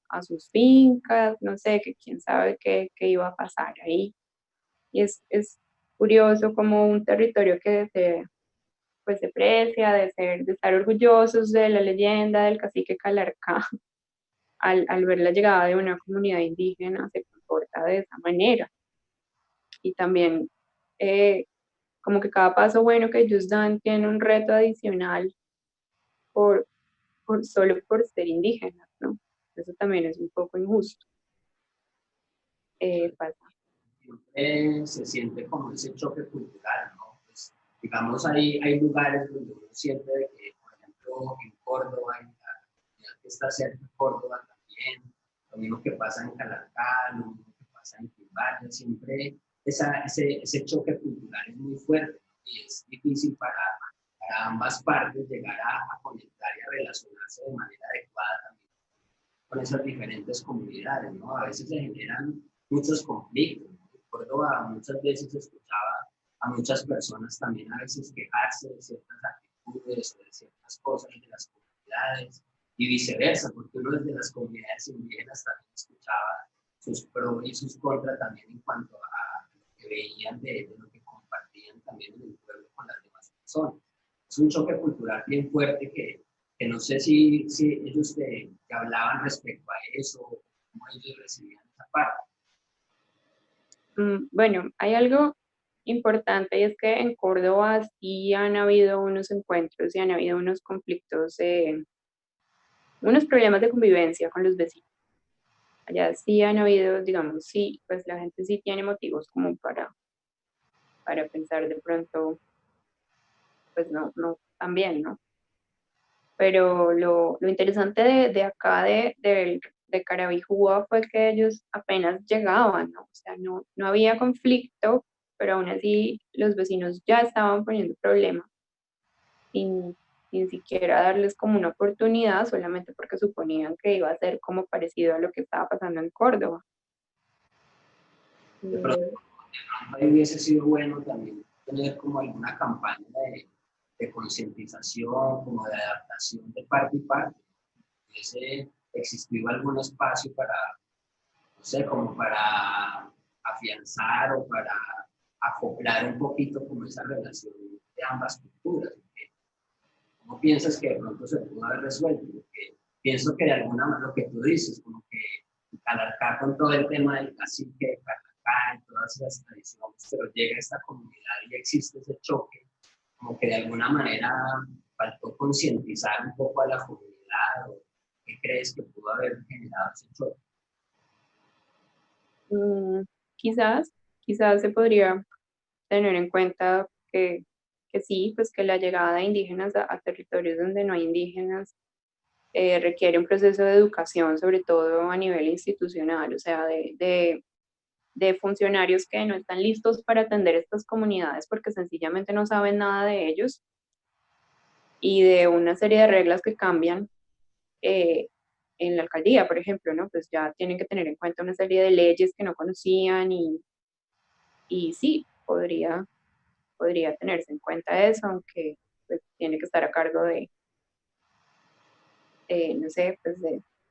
a sus fincas, no sé, que quién sabe qué iba a pasar ahí. Y es curioso como un territorio que pues se precia de estar orgullosos de la leyenda del cacique Calarcá, al ver la llegada de una comunidad indígena se comporta de esa manera. Y también como que cada paso bueno que ellos dan tiene un reto adicional por, solo por ser indígenas, ¿no? Eso también es un poco injusto. Pasa. Se siente como ese choque cultural, ¿no? Pues, digamos, hay lugares donde uno siente de que, por ejemplo, en Córdoba, en la comunidad que está cerca de Córdoba también, lo mismo que pasa en Calarcá, lo mismo que pasa en Quimbaña, siempre ese choque cultural es muy fuerte, ¿no? Y es difícil para ambas partes llegar a conectar y a relacionarse de manera adecuada también con esas diferentes comunidades, ¿no? A veces se generan muchos conflictos, ¿no? En Córdoba muchas veces escuchaba a muchas personas también a veces quejarse de ciertas actitudes o de ciertas cosas de las comunidades y viceversa, porque uno desde las comunidades indígenas también escuchaba sus pros y sus contras también en cuanto a lo que veían de lo que compartían también en el pueblo con las demás personas. Es un choque cultural bien fuerte que no sé si ellos te hablaban respecto a eso, o cómo ellos recibían esa parte. Bueno, hay algo importante y es que en Córdoba sí han habido unos encuentros y han habido unos conflictos, unos problemas de convivencia con los vecinos. Allá sí han habido, digamos, sí, pues la gente sí tiene motivos como para pensar de pronto, pues no también, ¿no? Pero lo interesante de acá, de Carabijúa, fue que ellos apenas llegaban, ¿no? O sea, no había conflicto, pero aún así los vecinos ya estaban poniendo problemas sin siquiera darles como una oportunidad, solamente porque suponían que iba a ser como parecido a lo que estaba pasando en Córdoba. De pronto ahí hubiese sido bueno también tener como alguna campaña de concientización, como de adaptación de parte y parte. Hubiese existido algún espacio para, no sé, como para afianzar o para acoplar un poquito como esa relación de ambas culturas. ¿Cómo piensas que de pronto se pudo haber resuelto? Porque pienso que de alguna manera lo que tú dices, como que Calarcá con todo el tema del cacique, Calarcá y todas esas tradiciones, pero llega a esta comunidad y existe ese choque, como que de alguna manera faltó concientizar un poco a la comunidad, o ¿qué crees que pudo haber generado ese choque? Quizás se podría tener en cuenta que sí, pues que la llegada de indígenas a territorios donde no hay indígenas requiere un proceso de educación, sobre todo a nivel institucional, o sea, de de funcionarios que no están listos para atender estas comunidades porque sencillamente no saben nada de ellos, y de una serie de reglas que cambian en la alcaldía, por ejemplo, ¿no? Pues ya tienen que tener en cuenta una serie de leyes que no conocían, y sí, podría tenerse en cuenta eso, aunque pues, tiene que estar a cargo no sé, pues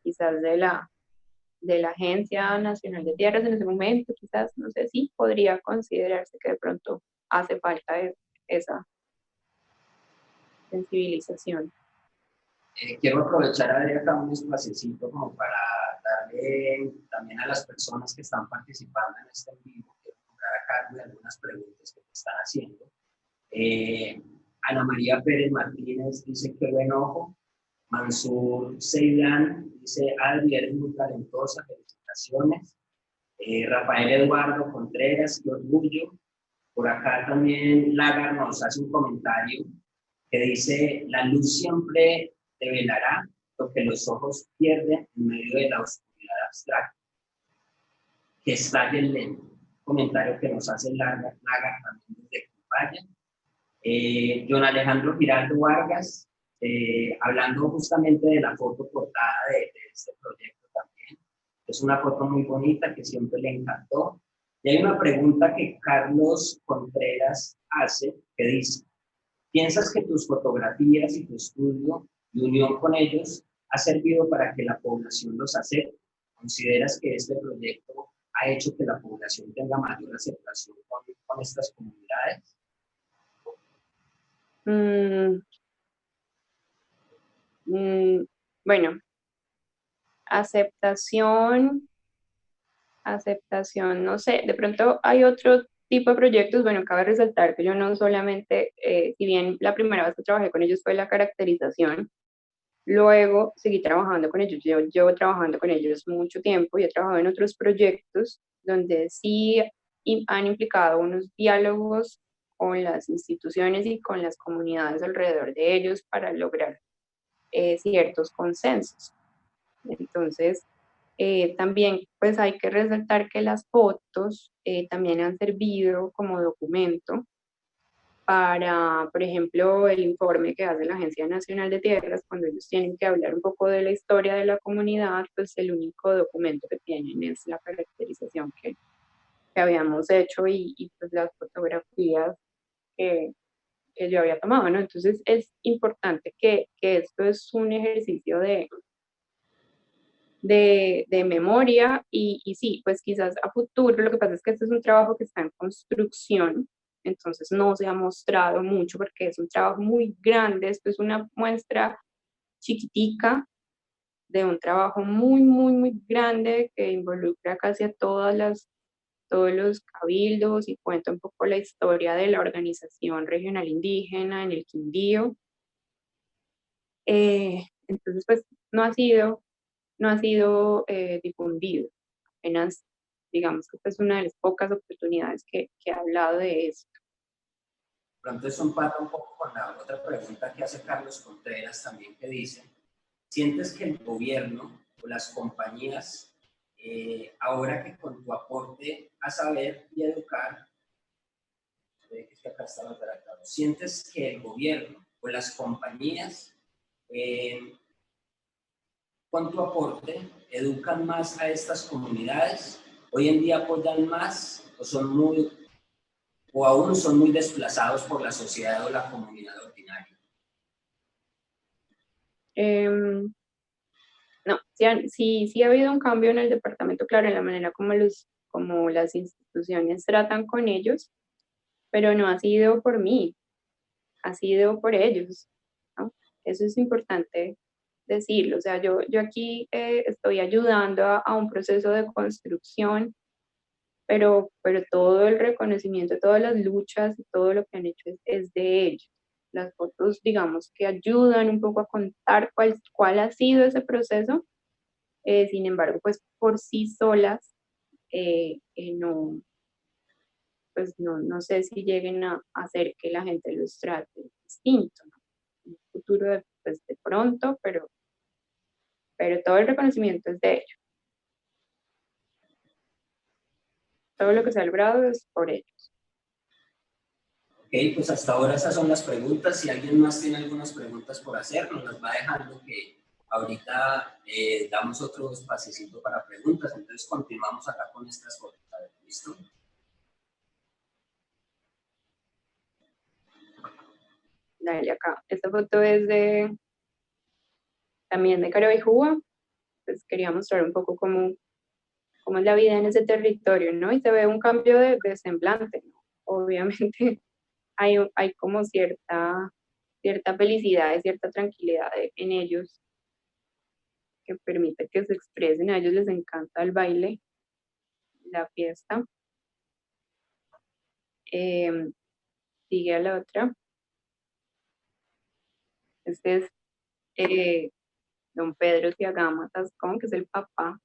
quizás de la Agencia Nacional de Tierras en ese momento, quizás, no sé si podría considerarse que de pronto hace falta esa sensibilización. Quiero aprovechar acá un espacecito como para darle también a las personas que están participando en este en vivo, quiero nombrar a cargo de algunas preguntas que te están haciendo. Ana María Pérez Martínez dice que buen ojo. Mansur Ceilán dice, Adri, eres muy talentosa, felicitaciones. Rafael Eduardo Contreras, qué orgullo. Por acá también Lagar nos hace un comentario que dice, la luz siempre develará lo que los ojos pierden en medio de la oscuridad abstracta. Que estalle el lento. Comentario que nos hace Lagar también desde Cumbaya. John Alejandro Giraldo Vargas, hablando justamente de la foto portada de este proyecto también. Es una foto muy bonita que siempre le encantó. Y hay una pregunta que Carlos Contreras hace, que dice, ¿piensas que tus fotografías y tu estudio y unión con ellos ha servido para que la población los acepte? ¿Consideras que este proyecto ha hecho que la población tenga mayor aceptación con estas comunidades? Bueno, aceptación, no sé, de pronto hay otro tipo de proyectos. Bueno, cabe resaltar que yo no solamente, si bien la primera vez que trabajé con ellos fue la caracterización, luego seguí trabajando con ellos. Yo llevo trabajando con ellos mucho tiempo y he trabajado en otros proyectos donde sí han implicado unos diálogos con las instituciones y con las comunidades alrededor de ellos para lograr ciertos consensos. Entonces, también pues hay que resaltar que las fotos también han servido como documento para, por ejemplo, el informe que hace la Agencia Nacional de Tierras, cuando ellos tienen que hablar un poco de la historia de la comunidad, pues el único documento que tienen es la caracterización que habíamos hecho, y pues las fotografías que, que yo había tomado, ¿no? Entonces es importante que esto es un ejercicio de memoria, y sí, pues quizás a futuro. Lo que pasa es que este es un trabajo que está en construcción, entonces no se ha mostrado mucho porque es un trabajo muy grande. Esto es una muestra chiquitica de un trabajo muy, muy, muy grande que involucra casi a todos los cabildos y cuenta un poco la historia de la organización regional indígena en el Quindío. Entonces, pues no ha sido difundido. Apenas, digamos que esta es una de las pocas oportunidades que he hablado de esto. Pronto eso empata un poco con la otra pregunta que hace Carlos Contreras también, que dice, ¿sientes que el gobierno o las compañías, ahora que con tu aporte a saber y educar, es que acá está lo redactado, ¿sientes que el gobierno o las compañías con tu aporte educan más a estas comunidades? ¿Hoy en día apoyan más o aún son muy desplazados por la sociedad o la comunidad ordinaria? No, sí ha habido un cambio en el departamento, claro, en la manera como las instituciones tratan con ellos, pero no ha sido por mí, ha sido por ellos, ¿no? Eso es importante decirlo. O sea, yo aquí estoy ayudando a un proceso de construcción, pero todo el reconocimiento, todas las luchas y todo lo que han hecho es de ellos. Las fotos, digamos, que ayudan un poco a contar cuál ha sido ese proceso. Sin embargo, pues por sí solas, no, pues no sé si lleguen a hacer que la gente los trate distinto, ¿no? En un futuro, pues de pronto, pero todo el reconocimiento es de ellos. todo lo que se ha logrado es por ellos. Ok, pues hasta ahora esas son las preguntas. Si alguien más tiene algunas preguntas por hacer, nos las va dejando, que ahorita damos otro espacecito para preguntas. Entonces continuamos acá con estas fotos. A ver, ¿listo? Dale acá. Esta foto es también de Carabijuba. Pues quería mostrar un poco cómo es la vida en ese territorio, ¿no? Y se ve un cambio de semblante, ¿no? Obviamente hay como cierta felicidad y cierta tranquilidad en ellos que permite que se expresen. A ellos les encanta el baile, la fiesta. Sigue a la otra. Este es don Pedro Tiagama Tascón, que es el papá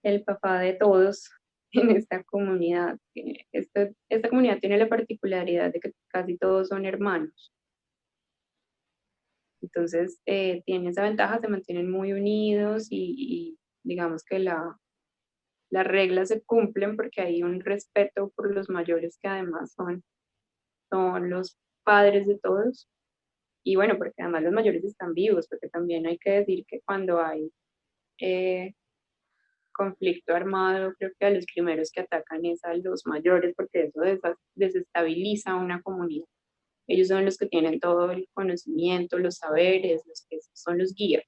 de todos en esta comunidad. Esta comunidad tiene la particularidad de que casi todos son hermanos. Entonces, tiene esa ventaja, se mantienen muy unidos y digamos que las reglas se cumplen porque hay un respeto por los mayores que además son los padres de todos. Y bueno, porque además los mayores están vivos, porque también hay que decir que cuando hay conflicto armado, creo que a los primeros que atacan es a los mayores, porque eso desestabiliza una comunidad. Ellos son los que tienen todo el conocimiento, los saberes, los que son los guías.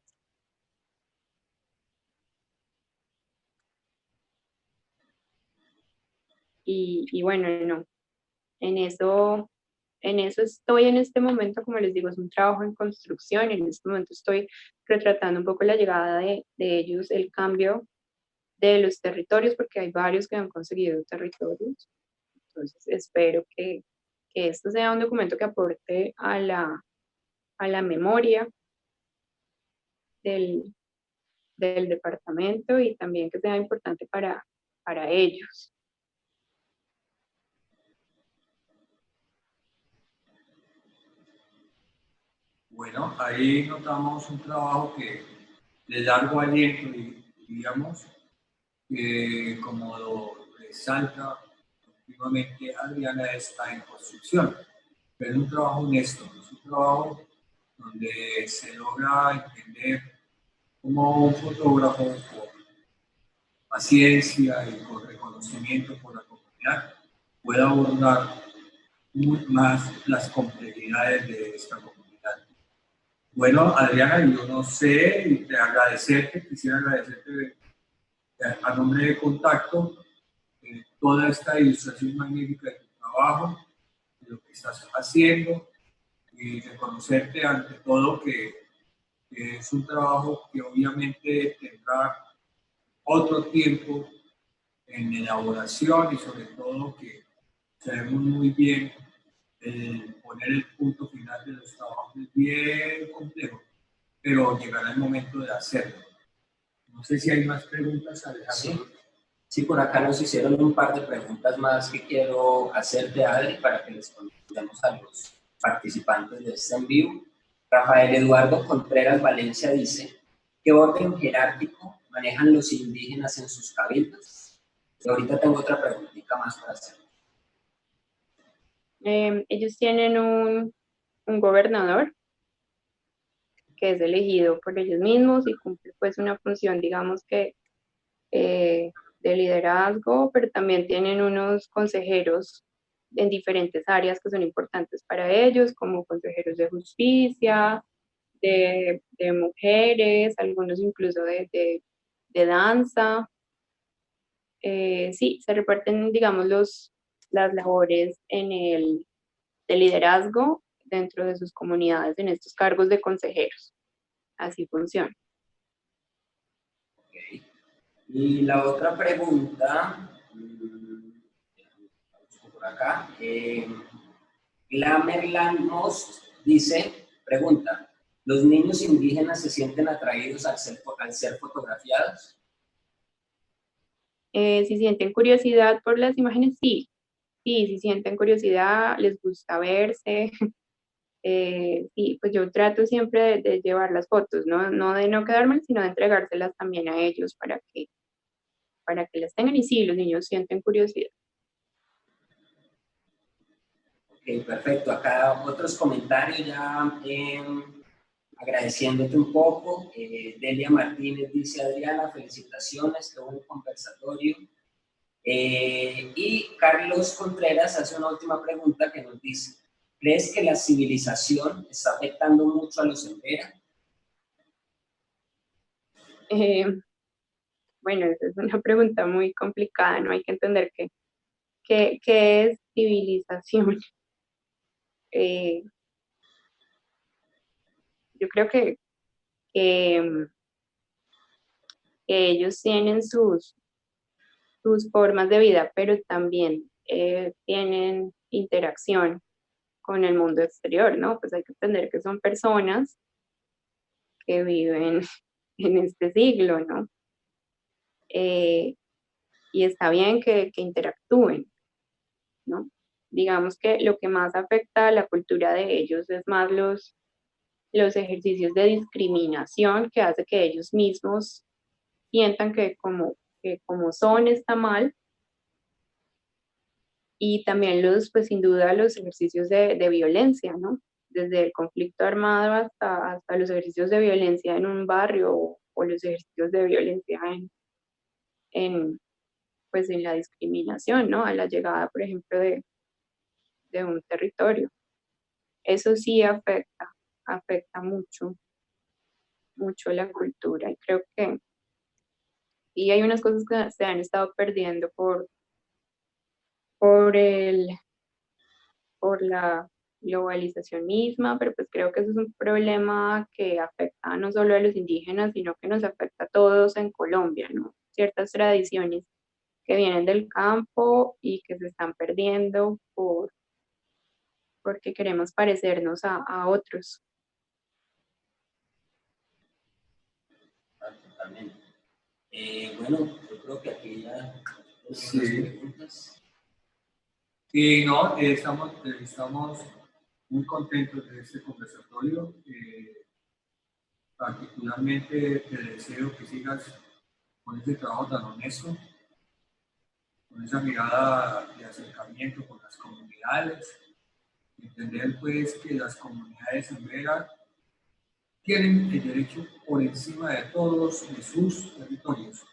Y bueno, no, en eso estoy en este momento, como les digo, es un trabajo en construcción. En este momento estoy retratando un poco la llegada de ellos, el cambio de los territorios, porque hay varios que han conseguido territorios. Entonces espero que esto sea un documento que aporte a la memoria del departamento y también que sea importante para ellos. Bueno, ahí notamos un trabajo que de largo aliento, diríamos, como lo resalta continuamente Adriana, está en construcción, pero es un trabajo honesto, es un trabajo donde se logra entender cómo un fotógrafo con paciencia y con reconocimiento por la comunidad puede abordar más las complejidades de esta comunidad. Bueno, Adriana, yo no sé, y quisiera agradecerte a nombre de Contacto toda esta ilustración magnífica de tu trabajo, de lo que estás haciendo, y reconocerte ante todo que es un trabajo que obviamente tendrá otro tiempo en elaboración y sobre todo que sabemos muy bien poner el punto final de los trabajos es bien complejo, pero llegará el momento de hacerlo. No sé si hay más preguntas, Alejandro. Sí, por acá nos hicieron un par de preguntas más que quiero hacerte, Adri, para que les contestemos a los participantes de este en vivo. Rafael Eduardo Contreras Valencia dice: ¿qué orden jerárquico manejan los indígenas en sus cabildos? Y ahorita tengo otra preguntita más para hacer. Ellos tienen un gobernador que es elegido por ellos mismos y cumple pues una función, digamos que de liderazgo, pero también tienen unos consejeros en diferentes áreas que son importantes para ellos, como consejeros de justicia, de mujeres, algunos incluso de danza. Sí, se reparten, digamos, las labores de liderazgo dentro de sus comunidades en estos cargos de consejeros. Así funciona. Okay. Y la otra pregunta, por acá, Glamerland Most dice, pregunta: ¿los niños indígenas se sienten atraídos al ser fotografiados? Si sienten curiosidad por las imágenes, sí. Sí, si sienten curiosidad, les gusta verse. Sí, pues yo trato siempre de llevar las fotos, ¿no? No de no quedarme, sino de entregárselas también a ellos para que las tengan y sí, los niños sienten curiosidad. Ok, perfecto. Acá otros comentarios ya agradeciéndote un poco. Delia Martínez dice: Adriana, felicitaciones, qué buen conversatorio. Y Carlos Contreras hace una última pregunta que nos dice: ¿crees que la civilización está afectando mucho a los Embera? Bueno, esa es una pregunta muy complicada, ¿no? Hay que entender qué es civilización. Yo creo que ellos tienen sus formas de vida, pero también tienen interacción con el mundo exterior, ¿no? Pues hay que entender que son personas que viven en este siglo, ¿no? Y está bien que interactúen, ¿no? Digamos que lo que más afecta a la cultura de ellos es más los ejercicios de discriminación que hace que ellos mismos sientan que como son está mal, y también pues sin duda los ejercicios de violencia, ¿no? Desde el conflicto armado hasta los ejercicios de violencia en un barrio o los ejercicios de violencia pues en la discriminación, ¿no? A la llegada, por ejemplo, de un territorio. Eso sí afecta mucho, mucho la cultura, y creo que y hay unas cosas que se han estado perdiendo por por la globalización misma, pero pues creo que eso es un problema que afecta no solo a los indígenas, sino que nos afecta a todos en Colombia, ¿no? Ciertas tradiciones que vienen del campo y que se están perdiendo porque queremos parecernos a otros. Totalmente. Bueno, yo creo que aquí ya tenemos Sí. las preguntas. Y no, estamos muy contentos de este conversatorio. Particularmente te deseo que sigas con este trabajo tan honesto, con esa mirada de acercamiento con las comunidades, entender pues que las comunidades en Vera tienen el derecho por encima de todos de sus territorios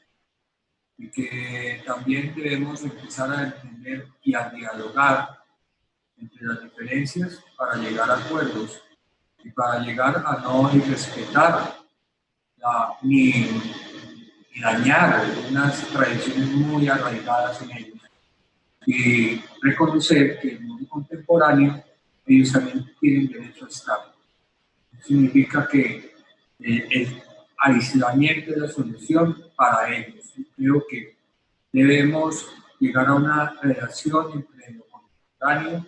y que también debemos empezar a entender y a dialogar entre las diferencias para llegar a acuerdos y para llegar a no respetar ni dañar unas tradiciones muy arraigadas en ellos. Y reconocer que en el mundo contemporáneo ellos también tienen derecho a estar. Significa que el aislamiento es la solución para ellos. Yo creo que debemos llegar a una relación entre lo contemporáneo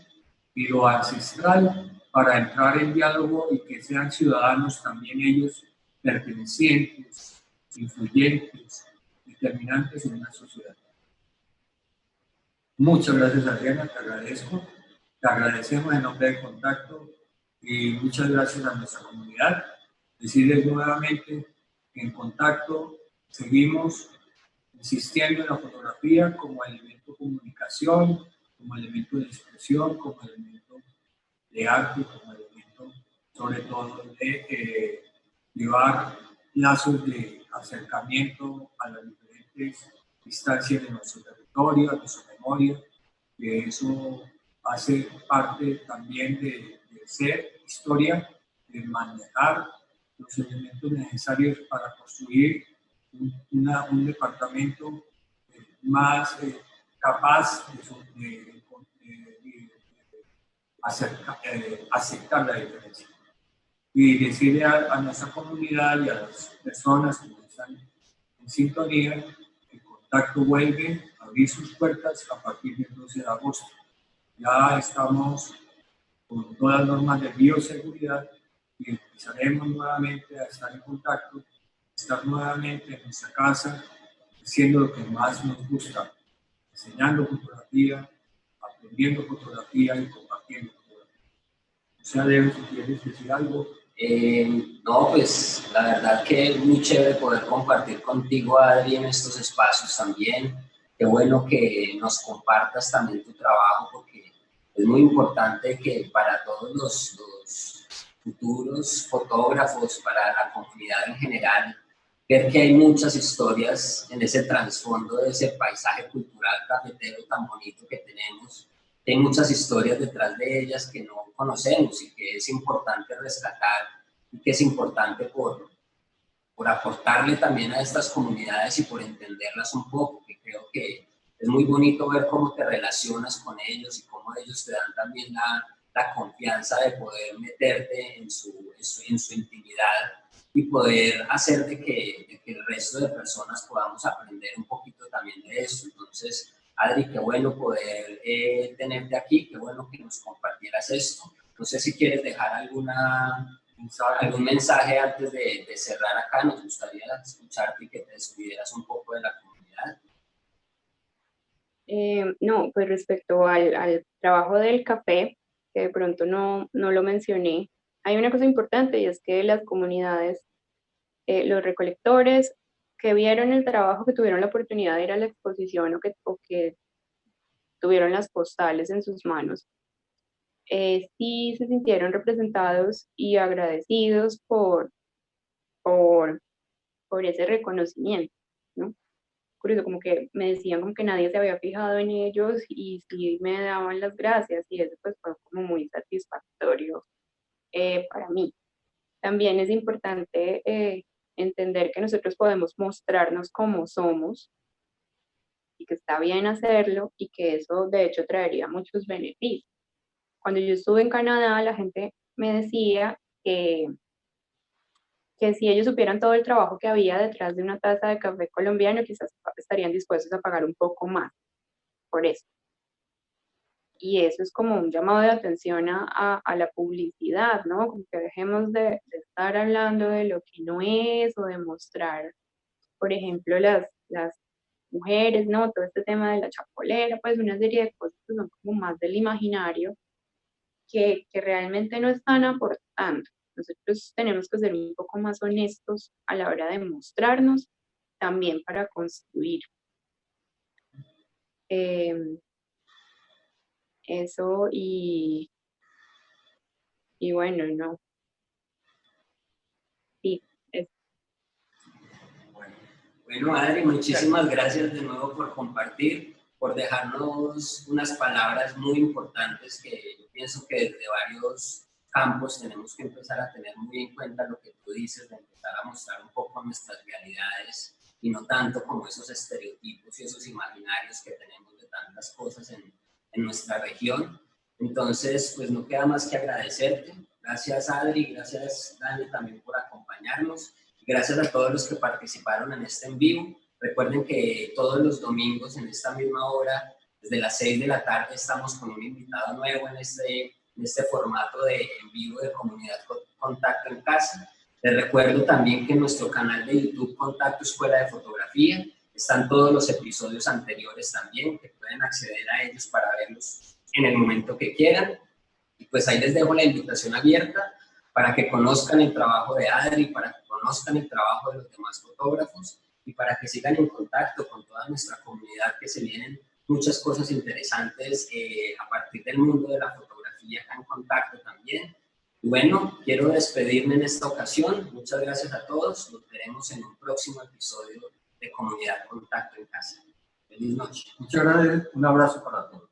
y lo ancestral para entrar en diálogo y que sean ciudadanos también ellos pertenecientes, influyentes, determinantes en una sociedad. Muchas gracias, Adriana, te agradezco. Te agradecemos en nombre de Contacto y muchas gracias a nuestra comunidad. Decirles nuevamente que en Contacto seguimos insistiendo en la fotografía como elemento de comunicación, como elemento de expresión, como elemento de arte, como elemento sobre todo de llevar lazos de acercamiento a las diferentes instancias de nuestro territorio, a nuestra memoria, que eso hace parte también de ser historia, de manejar los elementos necesarios para construir un departamento más capaz de aceptar la diferencia. Y decirle a nuestra comunidad y a las personas que están en sintonía que Contacto vuelve a abrir sus puertas a partir del 12 de agosto. Ya estamos con todas las normas de bioseguridad y empezaremos nuevamente a estar en contacto, estar nuevamente en nuestra casa, haciendo lo que más nos gusta, enseñando fotografía, aprendiendo fotografía y compartiendo fotografía. O sea, Leo, si quieres decir algo. No, pues la verdad que es muy chévere poder compartir contigo, Adri, en estos espacios también. Qué bueno que nos compartas también tu trabajo, porque es muy importante que para todos los futuros fotógrafos, para la comunidad en general, ver que hay muchas historias en ese trasfondo de ese paisaje cultural cafetero tan bonito que tenemos. Hay muchas historias detrás de ellas que no conocemos y que es importante rescatar y que es importante por aportarle también a estas comunidades y por entenderlas un poco, que creo que es muy bonito ver cómo te relacionas con ellos y cómo ellos te dan también la confianza de poder meterte en su intimidad y poder hacer de que el resto de personas podamos aprender un poquito también de eso. Entonces, Adri, qué bueno poder tenerte aquí, qué bueno que nos compartieras esto. No sé si quieres dejar algún mensaje antes de cerrar acá. Nos gustaría escucharte y que te despidieras un poco de la comunidad. No, pues respecto al trabajo del café, que de pronto no lo mencioné, hay una cosa importante y es que las comunidades, los recolectores que vieron el trabajo, que tuvieron la oportunidad de ir a la exposición o que tuvieron las postales en sus manos, sí se sintieron representados y agradecidos por ese reconocimiento, ¿no? Curioso, como que me decían como que nadie se había fijado en ellos y sí me daban las gracias y eso pues fue como muy satisfactorio para mí. También es importante entender que nosotros podemos mostrarnos como somos y que está bien hacerlo y que eso de hecho traería muchos beneficios. Cuando yo estuve en Canadá, la gente me decía que si ellos supieran todo el trabajo que había detrás de una taza de café colombiano, quizás estarían dispuestos a pagar un poco más por eso. Y eso es como un llamado de atención a la publicidad, ¿no? Como que dejemos de estar hablando de lo que no es o de mostrar, por ejemplo, las mujeres, ¿no? Todo este tema de la chapolera, pues una serie de cosas que son como más del imaginario que realmente no están aportando. Nosotros tenemos que ser un poco más honestos a la hora de mostrarnos, también para construir. Eso y bueno, no. Sí, es Bueno, Adri, muchísimas gracias de nuevo por compartir, por dejarnos unas palabras muy importantes que yo pienso que desde varios campos tenemos que empezar a tener muy en cuenta lo que tú dices, de empezar a mostrar un poco nuestras realidades y no tanto como esos estereotipos y esos imaginarios que tenemos de tantas cosas en nuestra región. Entonces, pues no queda más que agradecerte. Gracias, Adri, gracias, Dani, también por acompañarnos. Gracias a todos los que participaron en este en vivo. Recuerden que todos los domingos en esta misma hora, desde las 6 de la tarde, estamos con un invitado nuevo en este formato de en vivo de Comunidad Contacto en Casa. Les recuerdo también que en nuestro canal de YouTube Contacto Escuela de Fotografía están todos los episodios anteriores también, que pueden acceder a ellos para verlos en el momento que quieran. Y pues ahí les dejo la invitación abierta para que conozcan el trabajo de Adri, para que conozcan el trabajo de los demás fotógrafos y para que sigan en contacto con toda nuestra comunidad, que se vienen muchas cosas interesantes a partir del mundo de la fotografía acá en Contacto también. Y bueno, quiero despedirme en esta ocasión. Muchas gracias a todos. Nos veremos en un próximo episodio de Comunidad Contacto en Casa. Feliz noche. Muchas gracias. Un abrazo para todos.